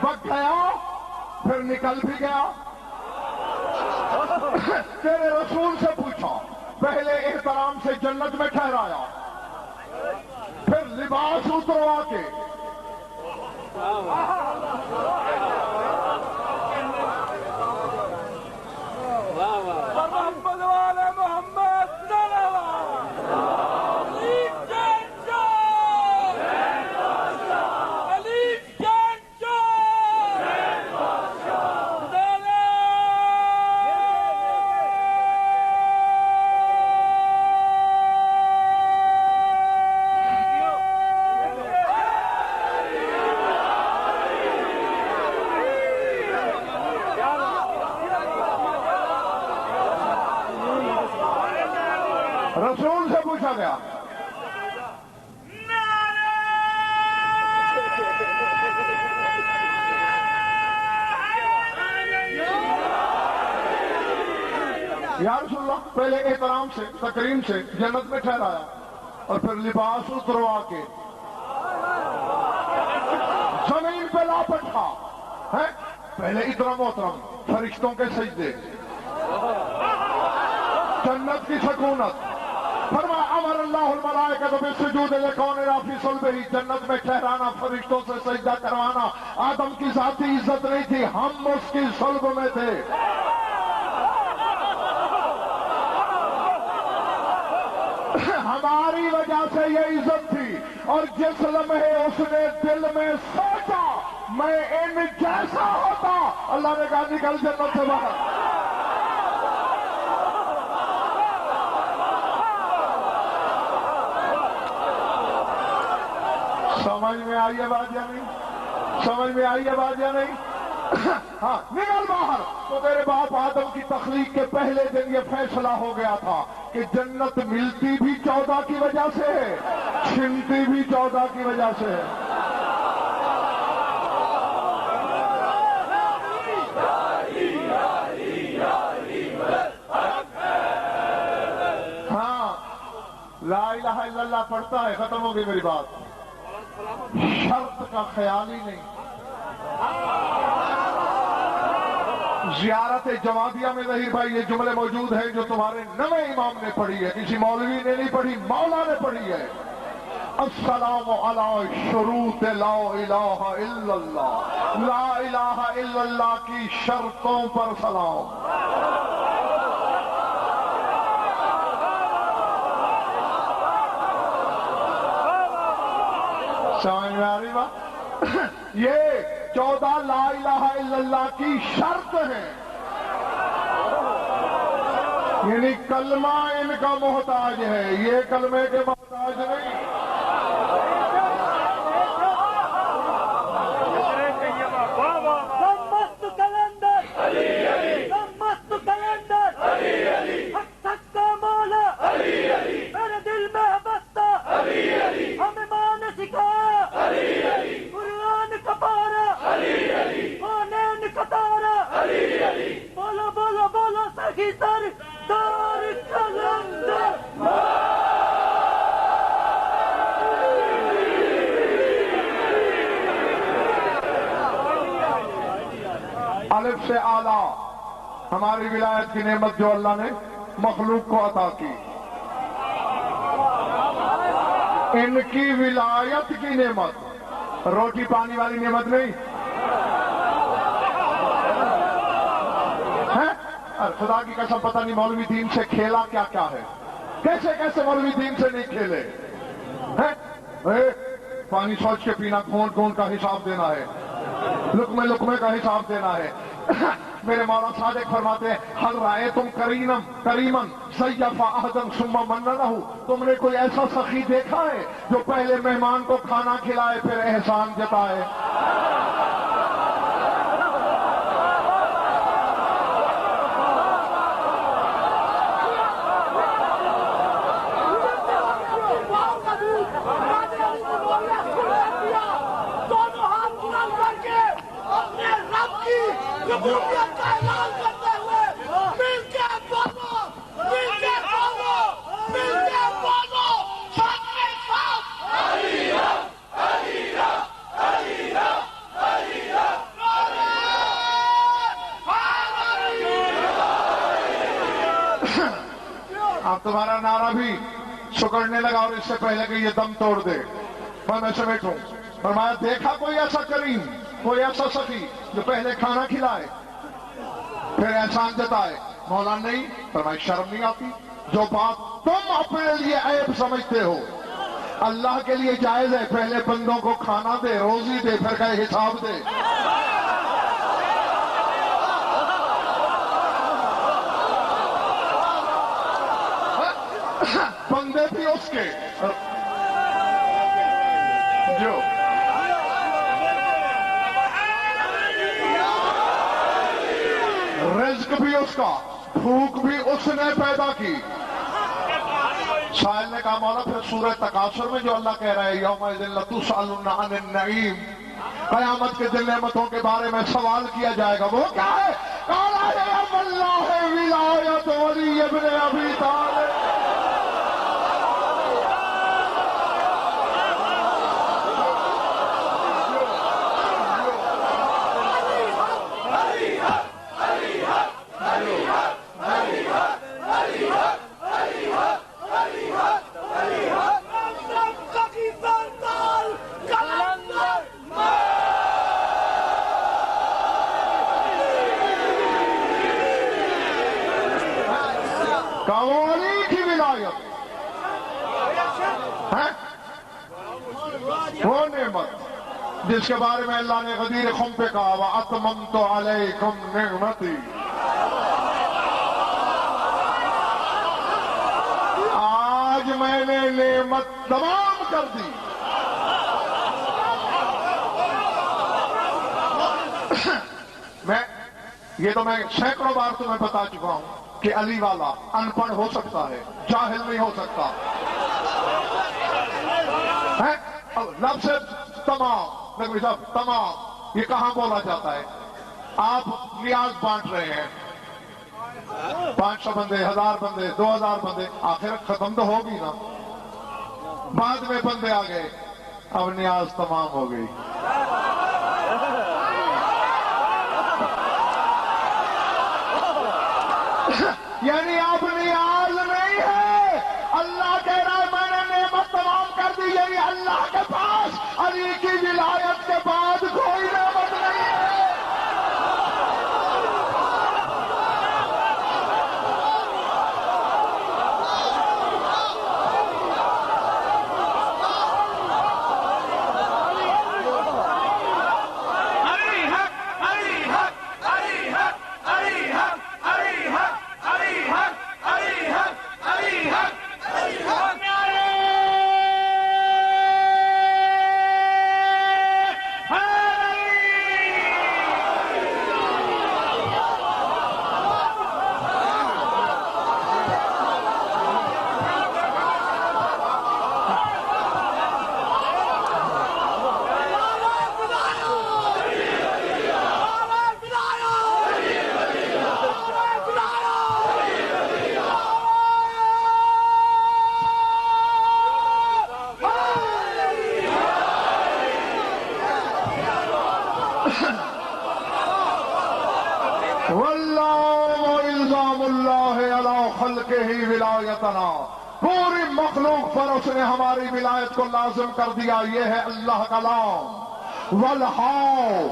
وقت گیا پھر نکل بھی گیا۔ تیرے رسول سے پوچھا، پہلے احترام سے جنت میں ٹھہرایا، پھر لباس اتروا کے محمد والے محمد رسول سے پوچھا گیا، یا رسول اللہ، پہلے احترام سے تکریم سے جنت میں ٹھہرایا اور پھر لباس اتروا کے زمین پہ لاپٹا ہے۔ پہلے اتنا محترم، فرشتوں کے سجدے، جنت کی سکونت۔ فرمایا امر اللہ الملائکۃ بالسجود لکون فی صلبہ، جنت میں ٹھہرانا، فرشتوں سے سجدہ کروانا۔ آدم کی ذاتی عزت نہیں تھی، ہم اس کی صلب میں تھے۔ ہماری وجہ سے یہ عزت تھی، اور جس لمحے اس نے دل میں سوچا میں ان جیسا ہوتا، اللہ نے کہا نکل جنت سے باہر۔ سمجھ میں آئی ہے بات یا نہیں؟ سمجھ میں آئی ہے بات یا نہیں؟ ہاں، نکل باہر۔ تو تیرے باپ آدم کی تخلیق کے پہلے دن یہ فیصلہ ہو گیا تھا کہ جنت ملتی بھی 14 کی وجہ سے ہے، چھنتی بھی 14 کی وجہ سے ہے۔ ہاں، لا الہ الا اللہ پڑھتا ہے، ختم ہو گئی میری بات۔ شرط کا خیال ہی نہیں۔ زیارت جوادیہ میں ظہیر بھائی یہ جملے موجود ہیں جو تمہارے نویں امام نے پڑھی ہے، کسی مولوی نے نہیں پڑھی، مولا نے پڑھی ہے۔ السلام علی شروط لا الہ الا اللہ، لا الہ الا اللہ کی شرطوں پر سلام۔ سمجھ میں آ رہی بات؟ یہ 14 لا الہ الا اللہ کی شرط ہے، یعنی کلمہ ان کا محتاج ہے، یہ کلمے کے محتاج نہیں۔ الف سے اعلیٰ ہماری ولایت کی نعمت جو اللہ نے مخلوق کو عطا کی، ان کی ولایت کی نعمت روٹی پانی والی نعمت نہیں ہے؟ خدا کی قسم پتہ نہیں مولوی دین سے کھیلا کیا کیا ہے، کیسے کیسے مولوی دین سے نہیں کھیلے ہیں؟ پانی سوچ کے پینا، گھونٹ گھونٹ کا حساب دینا ہے، لقمے لقمے کا حساب دینا ہے۔ میرے مولا صادق فرماتے ہیں حل رأیتم کریمن ضیف احدا ثم من لہ، تم نے کوئی ایسا سخی دیکھا ہے جو پہلے مہمان کو کھانا کھلائے پھر احسان جتائے؟ ربوبیت کا اعلان کرتے ہوئے مل کے بولو، مل کے بولو، مل کے بولو، ساتھ میں ساتھ علی رب، علی رب، علی رب، علی رب، اب تمہارا نعرہ بھی سکڑنے لگا اور اس سے پہلے کہ یہ دم توڑ دے میں سمیٹوں، فرمایا دیکھا کوئی ایسا کریم، کوئی ایسا سخی جو پہلے کھانا کھلائے پھر احسان جتائے؟ مولا نہیں۔ فرمایا شرم نہیں آتی؟ جو بات تم اپنے لیے عیب سمجھتے ہو اللہ کے لیے جائز ہے، پہلے بندوں کو کھانا دے، روزی دے، پھر کہ حساب دے۔ بندے بھی اس کے جو رزق بھی اس کا، بھوک بھی اس نے پیدا کی۔ سائل نے کہا مولا پھر سورہ تکاثر میں جو اللہ کہہ رہا ہے یومئذ لتسألن عن النعیم، قیامت کے دن نعمتوں کے بارے میں سوال کیا جائے گا، وہ کیا ہے؟ قال اعلم اللہ ولایت علی ابن ابی طالب۔ کاولی کی ولایت ہے وہ نعمت جس کے بارے میں اللہ نے غدیر خم پہ کہا وَأَتْمَمْتُ عَلَيْكُمْ نِعْمَتِي، آج میں نے نعمت تمام کر دی۔ یہ تو میں سینکڑوں بار تمہیں بتا چکا ہوں کہ علی والا ان پڑھ ہو سکتا ہے، جاہل نہیں ہو سکتا ہے۔ لفظ تمام، نبی صاحب تمام یہ کہاں بولا جاتا ہے؟ آپ نیاز بانٹ رہے ہیں، 500 بندے، 1000 بندے، 2000 بندے، آخر ختم تو ہوگی نا، بعد میں بندے آ گئے، اب نیاز تمام ہو گئی۔ یعنی اب نیاز نہیں ہے، اللہ کہہ رہا ہے میں نے نعمت تمام کر دی، یعنی اللہ کے پاس علی کی ولایت کے بعد کوئی نعمت نہیں ہے۔ پوری مخلوق پر اس نے ہماری ولایت کو لازم کر دیا، یہ ہے اللہ کا لام۔ والہاؤ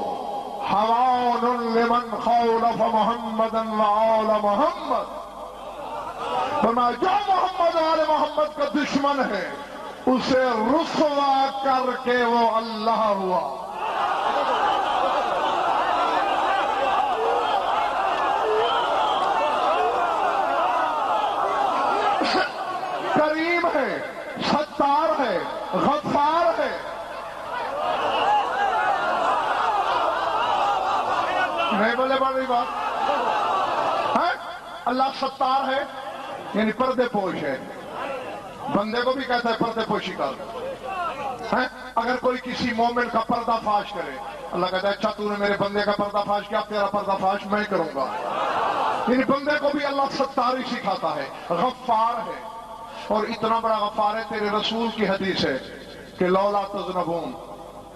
حوان لمن خالف محمدا وآل محمد، فرمایا جو محمد و آل محمد کا دشمن ہے اسے رسوا کر کے وہ اللہ ہوا۔ کریم ہے، ستار ہے، غفار ہے۔ نہیں بولے بڑی بات ہے؟ اللہ ستار ہے یعنی پردے پوش ہے، بندے کو بھی کہتا ہے پردے پوشی کر۔ اگر کوئی کسی مومن کا پردہ فاش کرے، اللہ کہتا ہے اچھا تو نے میرے بندے کا پردہ فاش کیا، تیرا پردہ فاش میں کروں گا۔ یعنی بندے کو بھی اللہ ستاری سکھاتا ہے، غفار ہے۔ اور اتنا بڑا غفار ہے، تیرے رسول کی حدیث ہے کہ لولا تذنبون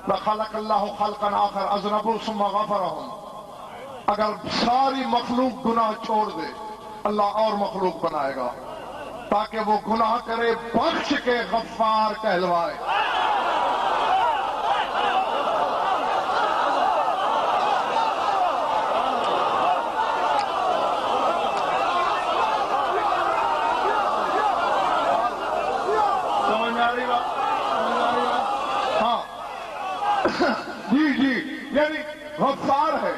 لخلق اللہ خلقا آخر اذنبوا ثم غفرهم، اگر ساری مخلوق گناہ چھوڑ دے اللہ اور مخلوق بنائے گا تاکہ وہ گناہ کرے بخش کے غفار کہلوائے۔ جی یعنی غفار ہے،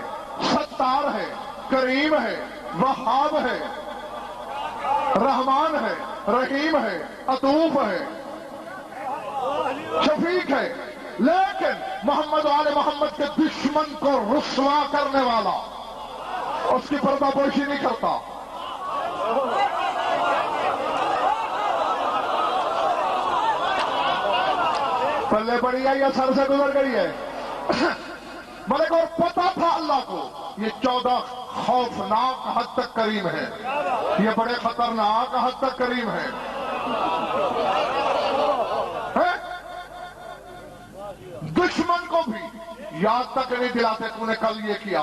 ستار ہے، کریم ہے، وہاب ہے، رحمان ہے، رحیم ہے، عطوف ہے، شفیق ہے، لیکن محمد و آل محمد کے دشمن کو رسوا کرنے والا اس کی پردہ پوشی نہیں کرتا۔ پلے پڑی ہے یا سر سے گزر گئی ہے؟ ملک اور پتا تھا اللہ کو یہ 14 خوفناک حد تک کریم ہے، یہ بڑے خطرناک حد تک کریم ہے۔ دشمن کو بھی یاد تک نہیں دلاتے تو نے کل یہ کیا۔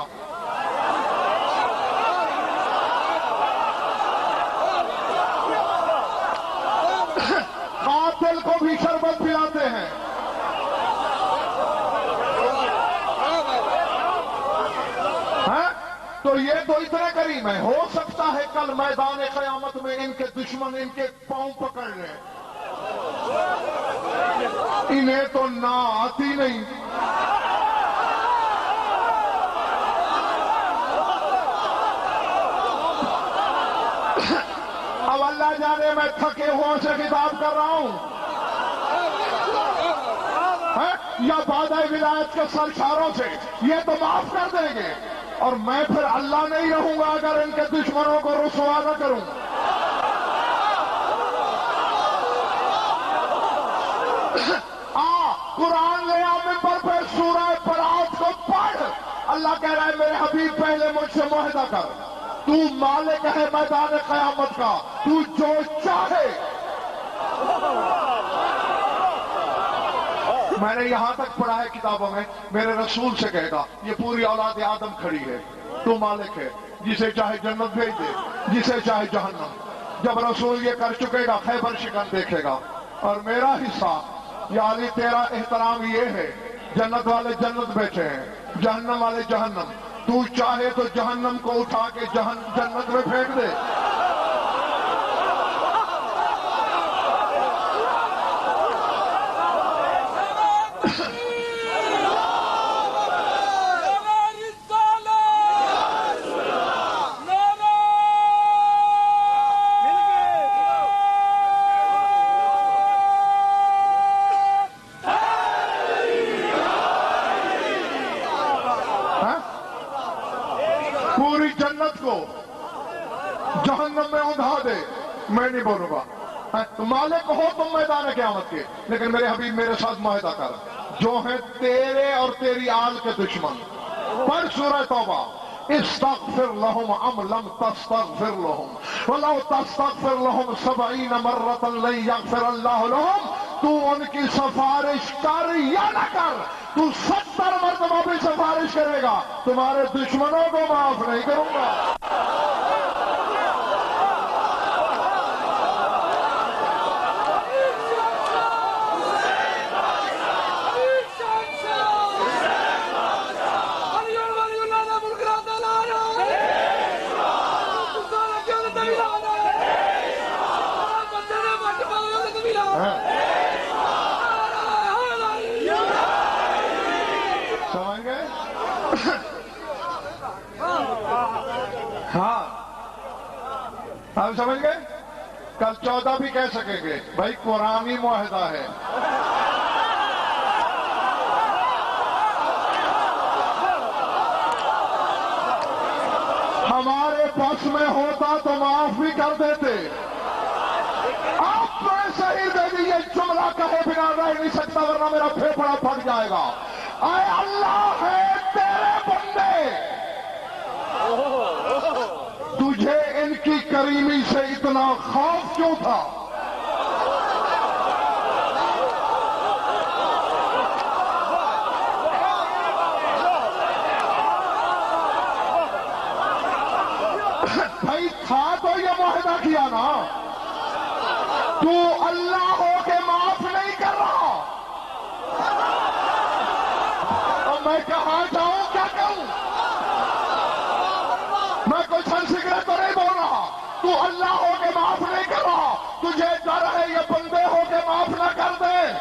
قاتل کو بھی شربت پلاتے ہیں۔ تو یہ تو اتنے کریم ہے، ہو سکتا ہے کل میدان قیامت میں ان کے دشمن ان کے پاؤں پکڑ لیں، انہیں تو نہ آتی نہیں۔ اب اللہ جانے میں تھکے ہوا سے خطاب کر رہا ہوں یا بادہ ولایت کے سرشاروں سے، یہ تو معاف کر دیں گے اور میں پھر اللہ نہیں رہوں گا اگر ان کے دشمنوں کو رسوا نہ کروں۔ قرآن لے آ ممبر پہ سورہ برات کو پڑھ، اللہ کہہ رہا ہے میرے حبیب پہلے مجھ سے معاہدہ کر، تو مالک ہے میدان قیامت کا، تو جو چاہے۔ میں نے یہاں تک پڑھا ہے کتابوں میں، میرے رسول سے کہے گا یہ پوری اولاد آدم کھڑی ہے، تو مالک ہے، جسے چاہے جنت بھیج دے، جسے چاہے جہنم۔ جب رسول یہ کر چکے گا خیبر شکن دیکھے گا، اور میرا حصہ یا علی تیرا احترام یہ ہے، جنت والے جنت بیٹھے ہیں، جہنم والے جہنم، تو چاہے تو جہنم کو اٹھا کے جنت میں پھینک دے۔ پوری جنت کو جہنم میں اندھا دے، میں نہیں بولوں گا۔ مالک ہو تم میدان قیامت کے، لیکن میرے حبیب میرے ساتھ معاہدہ کر، جو ہیں تیرے اور تیری آل کے دشمن، پڑھ سورہ توبہ، استغفر لهم ام لم تستغفر لهم ولو تستغفر لهم 70 مرة لن يغفر الله لهم۔ تو ان کی سفارش کر یا نہ کر، تو 70 مرتبہ بھی سفارش کرے گا، تمہارے دشمنوں کو معاف نہیں کروں گا۔ سمجھ گئے؟ ہاں آپ سمجھ گئے؟ کل 14 بھی کہہ سکیں گے بھائی قرآنی معاہدہ ہے. ہمارے پاس میں ہوتا تو معاف بھی کر دیتے. آپ تو ایسا ہی دے دیجیے جملہ کہے بنا رہ نہیں سکتا ورنہ میرا پھیپھڑا پھٹ جائے گا. اے اللہ ہے تیرے بندے، تجھے ان کی کریمی سے اتنا خوف کیوں تھا؟ بھائی تھا تو یہ معاہدہ کیا نا، تو اللہ ہو کے معاف نہیں کر رہا. اور میں کہاں جاؤں کیا کروں؟ میں کوئی چھن سگریٹ تو نہیں بول رہا. تو اللہ ہو کے معاف نہیں کر رہا، تجھے ڈر ہے یہ بندے ہو کے معاف نہ کر دے.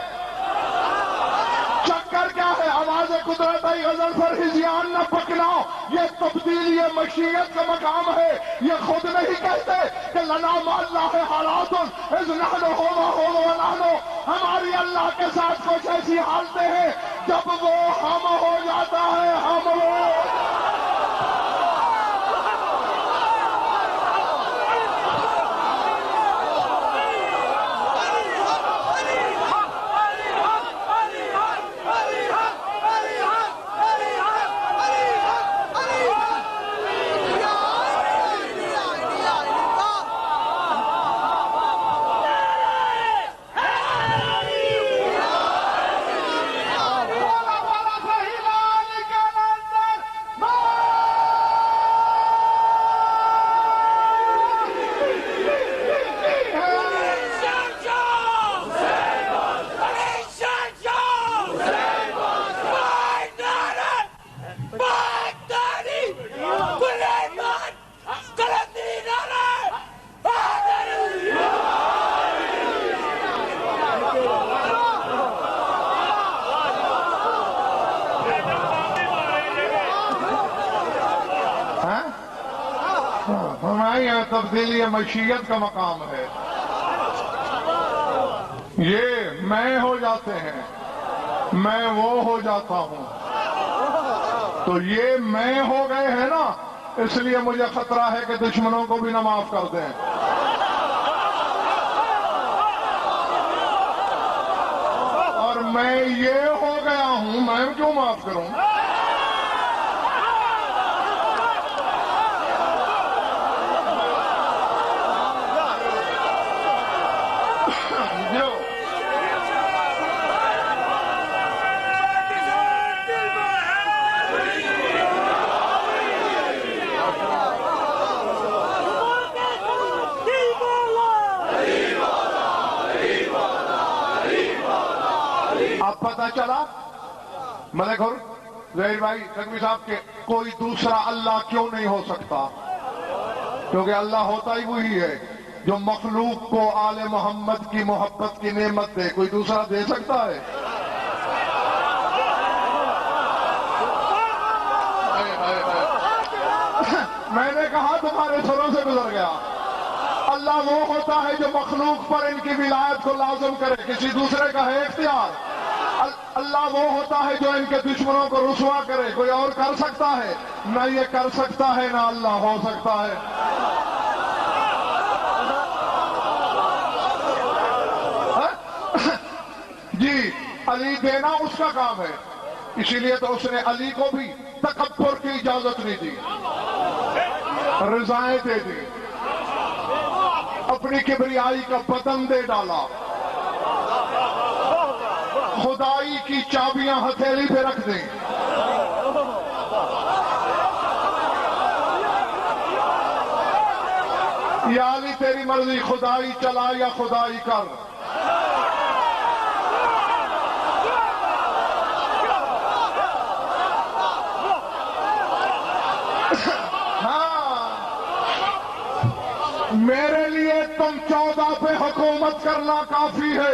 چکر کیا ہے؟ آواز قدرت غزل پر ہزیان نہ پکڑاؤ. یہ تبدیلی مشیت کا مقام ہے. یہ خود نہیں کہتے کہ لنا ما اللہ حالات اذ نحن هو ونحن. ہماری اللہ کے ساتھ کچھ ایسی حالتیں ہیں جب وہ ہم ہو جاتا ہے ہم وہ. یہاں تبدیلی مشیت کا مقام ہے. یہ میں ہو جاتے ہیں، میں وہ ہو جاتا ہوں. تو یہ میں ہو گئے ہیں نا، اس لیے مجھے خطرہ ہے کہ دشمنوں کو بھی نہ معاف کر دیں. اور میں یہ ہو گیا ہوں، میں کیوں معاف کروں؟ اب پتہ چلا ملک اور ظہیر بھائی تنویر صاحب کے کوئی دوسرا اللہ کیوں نہیں ہو سکتا؟ کیونکہ اللہ ہوتا ہی وہی ہے جو مخلوق کو آل محمد کی محبت کی نعمت دے. کوئی دوسرا دے سکتا ہے؟ میں نے کہا تمہارے سروں سے گزر گیا. اللہ وہ ہوتا ہے جو مخلوق پر ان کی ولایت کو لازم کرے، کسی دوسرے کا ہے اختیار. اللہ وہ ہوتا ہے جو ان کے دشمنوں کو رسوا کرے. کوئی اور کر سکتا ہے؟ نہ یہ کر سکتا ہے نہ اللہ ہو سکتا ہے. جی علی دینا اس کا کام ہے، اسی لیے تو اس نے علی کو بھی تکبر کی اجازت نہیں دی، رضائیں دے دی، اپنی کبریائی کا بدن دے ڈالا، خدائی کی چابیاں ہتھیلی پہ رکھ دیں. یا علی تیری مرضی، خدائی چلا یا خدائی کر. میرے لیے تم 14 پہ حکومت کرنا کافی ہے.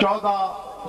14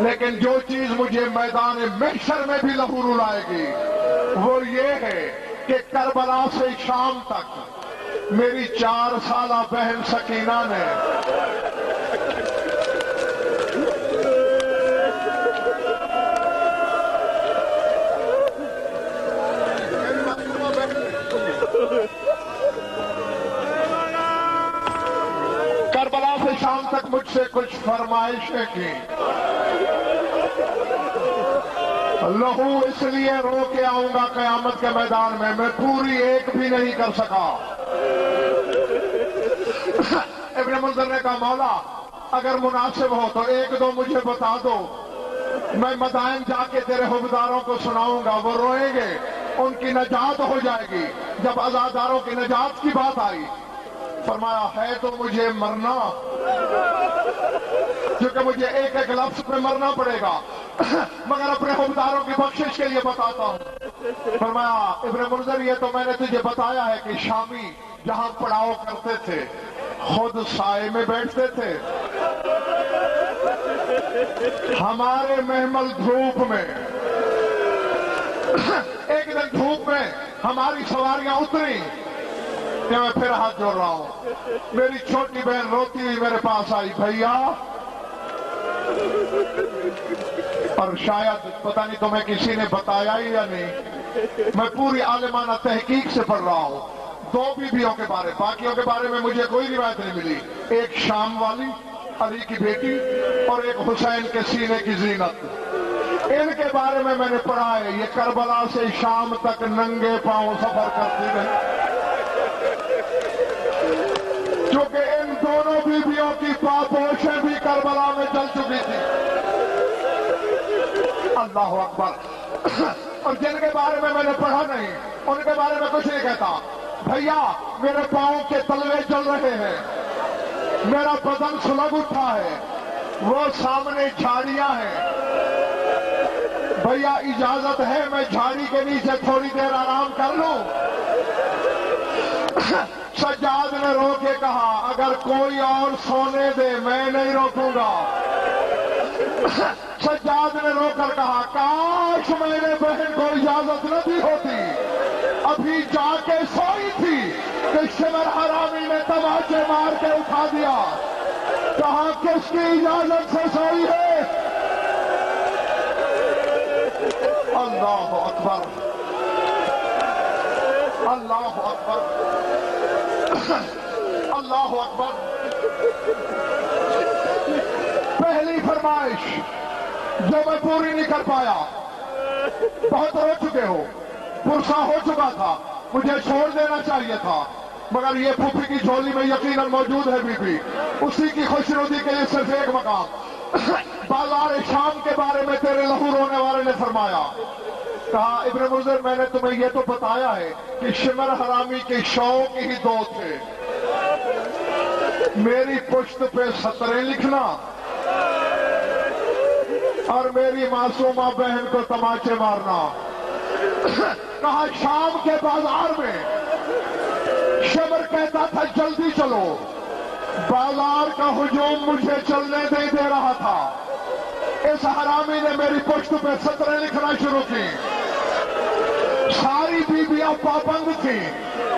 لیکن جو چیز مجھے میدان محشر میں بھی لہو رلائے گی وہ یہ ہے کہ کربلا سے شام تک میری 4 سالہ بہن سکینہ نے کربلا سے شام تک مجھ سے کچھ فرمائشیں کی. لہو اس لیے رو کے آؤں گا قیامت کے میدان میں پوری ایک بھی نہیں کر سکا. ابن منذر نے کہا مولا اگر مناسب ہو تو 1-2 مجھے بتا دو, میں مدائن جا کے تیرے حکمداروں کو سناؤں گا, وہ روئیں گے, ان کی نجات ہو جائے گی. جب عزاداروں کی نجات کی بات آئی فرمایا ہے تو مجھے مرنا, کیونکہ مجھے ایک لفظ پہ مرنا پڑے گا, مگر اپنے حکمداروں کی بخشش کے لیے بتاتا ہوں. فرمایا ابن منذر یہ تو میں نے تجھے بتایا ہے کہ شامی جہاں پڑاؤ کرتے تھے خود سائے میں بیٹھتے تھے, ہمارے محمل دھوپ میں. ایک دن دھوپ میں ہماری سواریاں اتری کہ میں پھر ہاتھ جوڑ رہا ہوں. میری چھوٹی بہن روتی ہوئی میرے پاس آئی, بھیا, اور شاید پتہ نہیں تمہیں کسی نے بتایا ہی یا نہیں, میں پوری عالمانہ تحقیق سے پڑھ رہا ہوں 2 بیویوں کے بارے, باقیوں کے بارے میں مجھے کوئی روایت نہیں ملی. ایک شام والی علی کی بیٹی اور ایک حسین کے سینے کی زینت. ان کے بارے میں نے پڑھا ہے یہ کربلا سے شام تک ننگے پاؤں سفر کرتی رہی, کیونکہ ان دونوں بیویوں کی پاپوشیں بھی کربلا میں جل چکی تھی. اللہ اکبر. اور جن کے بارے میں نے پڑھا نہیں ان کے بارے میں کچھ نہیں کہتا. بھیا میرے پاؤں کے تلوے جل رہے ہیں, میرا بدن سلگ اٹھا ہے, وہ سامنے جھاڑیاں ہیں. بھیا اجازت ہے میں جھاڑی کے نیچے تھوڑی دیر آرام کر لوں؟ سجاد نے رو کے کہا اگر کوئی اور سونے دے میں نہیں روکوں گا. سجاد نے رو کر کہا کاش میں نے بہن کو اجازت نہ دی ہوتی, ابھی جا کے سوئی تھی کہ شمر حرامی نے تماچے مار کے اٹھا دیا. کہا کس کی اجازت سے سوئی ہے؟ اللہ اکبر, اللہ اکبر, اللہ اکبر. پہلی فرمائش جو میں پوری نہیں کر پایا, بہت رو چکے ہو, پرسا ہو چکا تھا, مجھے چھوڑ دینا چاہیے تھا, مگر یہ پھوپھی کی جھولی میں یقیناً موجود ہے بی بی, اسی کی خوش ردی کے لیے صرف ایک مقام. بازار شام کے بارے میں تیرے لہو رونے والے نے فرمایا, کہا ابن منذر میں نے تمہیں یہ تو بتایا ہے کہ شمر حرامی کے شوق ہی 2 تھے, میری پشت پہ سطریں لکھنا اور میری معصومہ بہن کو تماچے مارنا. کہا شام کے بازار میں شمر کہتا تھا جلدی چلو, بازار کا ہجوم مجھے چلنے نہیں دے رہا تھا. اس حرامی نے میری پشت پہ سطریں لکھنا شروع کی. ساری بیویاں پابند تھی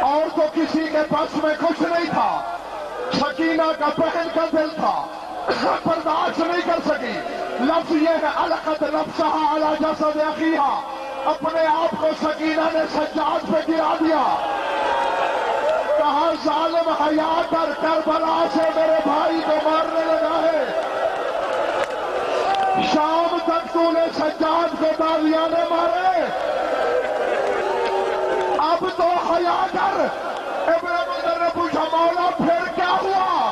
اور تو کسی کے بس میں کچھ نہیں تھا. سکینہ کا بہن کا دل تھا, برداشت نہیں کر سکی. لفظ یہ ہے القت نفسها علی جسد اخیہا, اپنے آپ کو سکینہ نے سجاد پہ گرا دیا. کہا ظالم حیا کر, کربلا سے میرے بھائی کو مارنے لگا ہے. شام تک تو نے سجاد کو تالیاں نے مارے, اب تو حیا کر. ابن منذر نے پوچھا مولا پھر کیا ہوا؟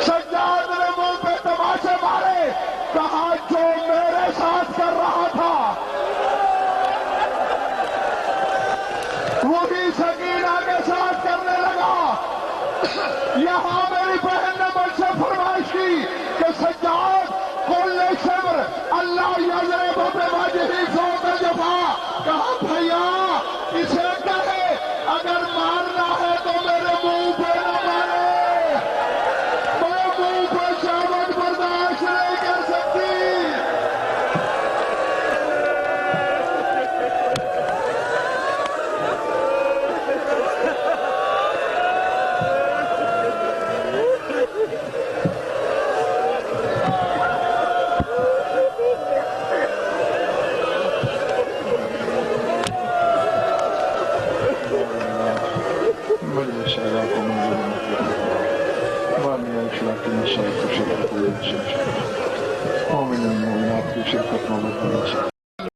سجاد نے منہ پہ تماشے مارے. کہا جو میرے ساتھ کر رہا تھا وہی سکینہ کے ساتھ کرنے لگا. یہاں میری بہن نے مجھ سے فرمائش کی کہ سجاد کل شبر اللہ یضرب بوجہہ فوق جفا. کہا بھیا اسے کہے اگر مارنا ہے تو میرے منہ پہ نہ مارے, میں منہ پہ شامت برداشت نہیں کر سکتی. محمد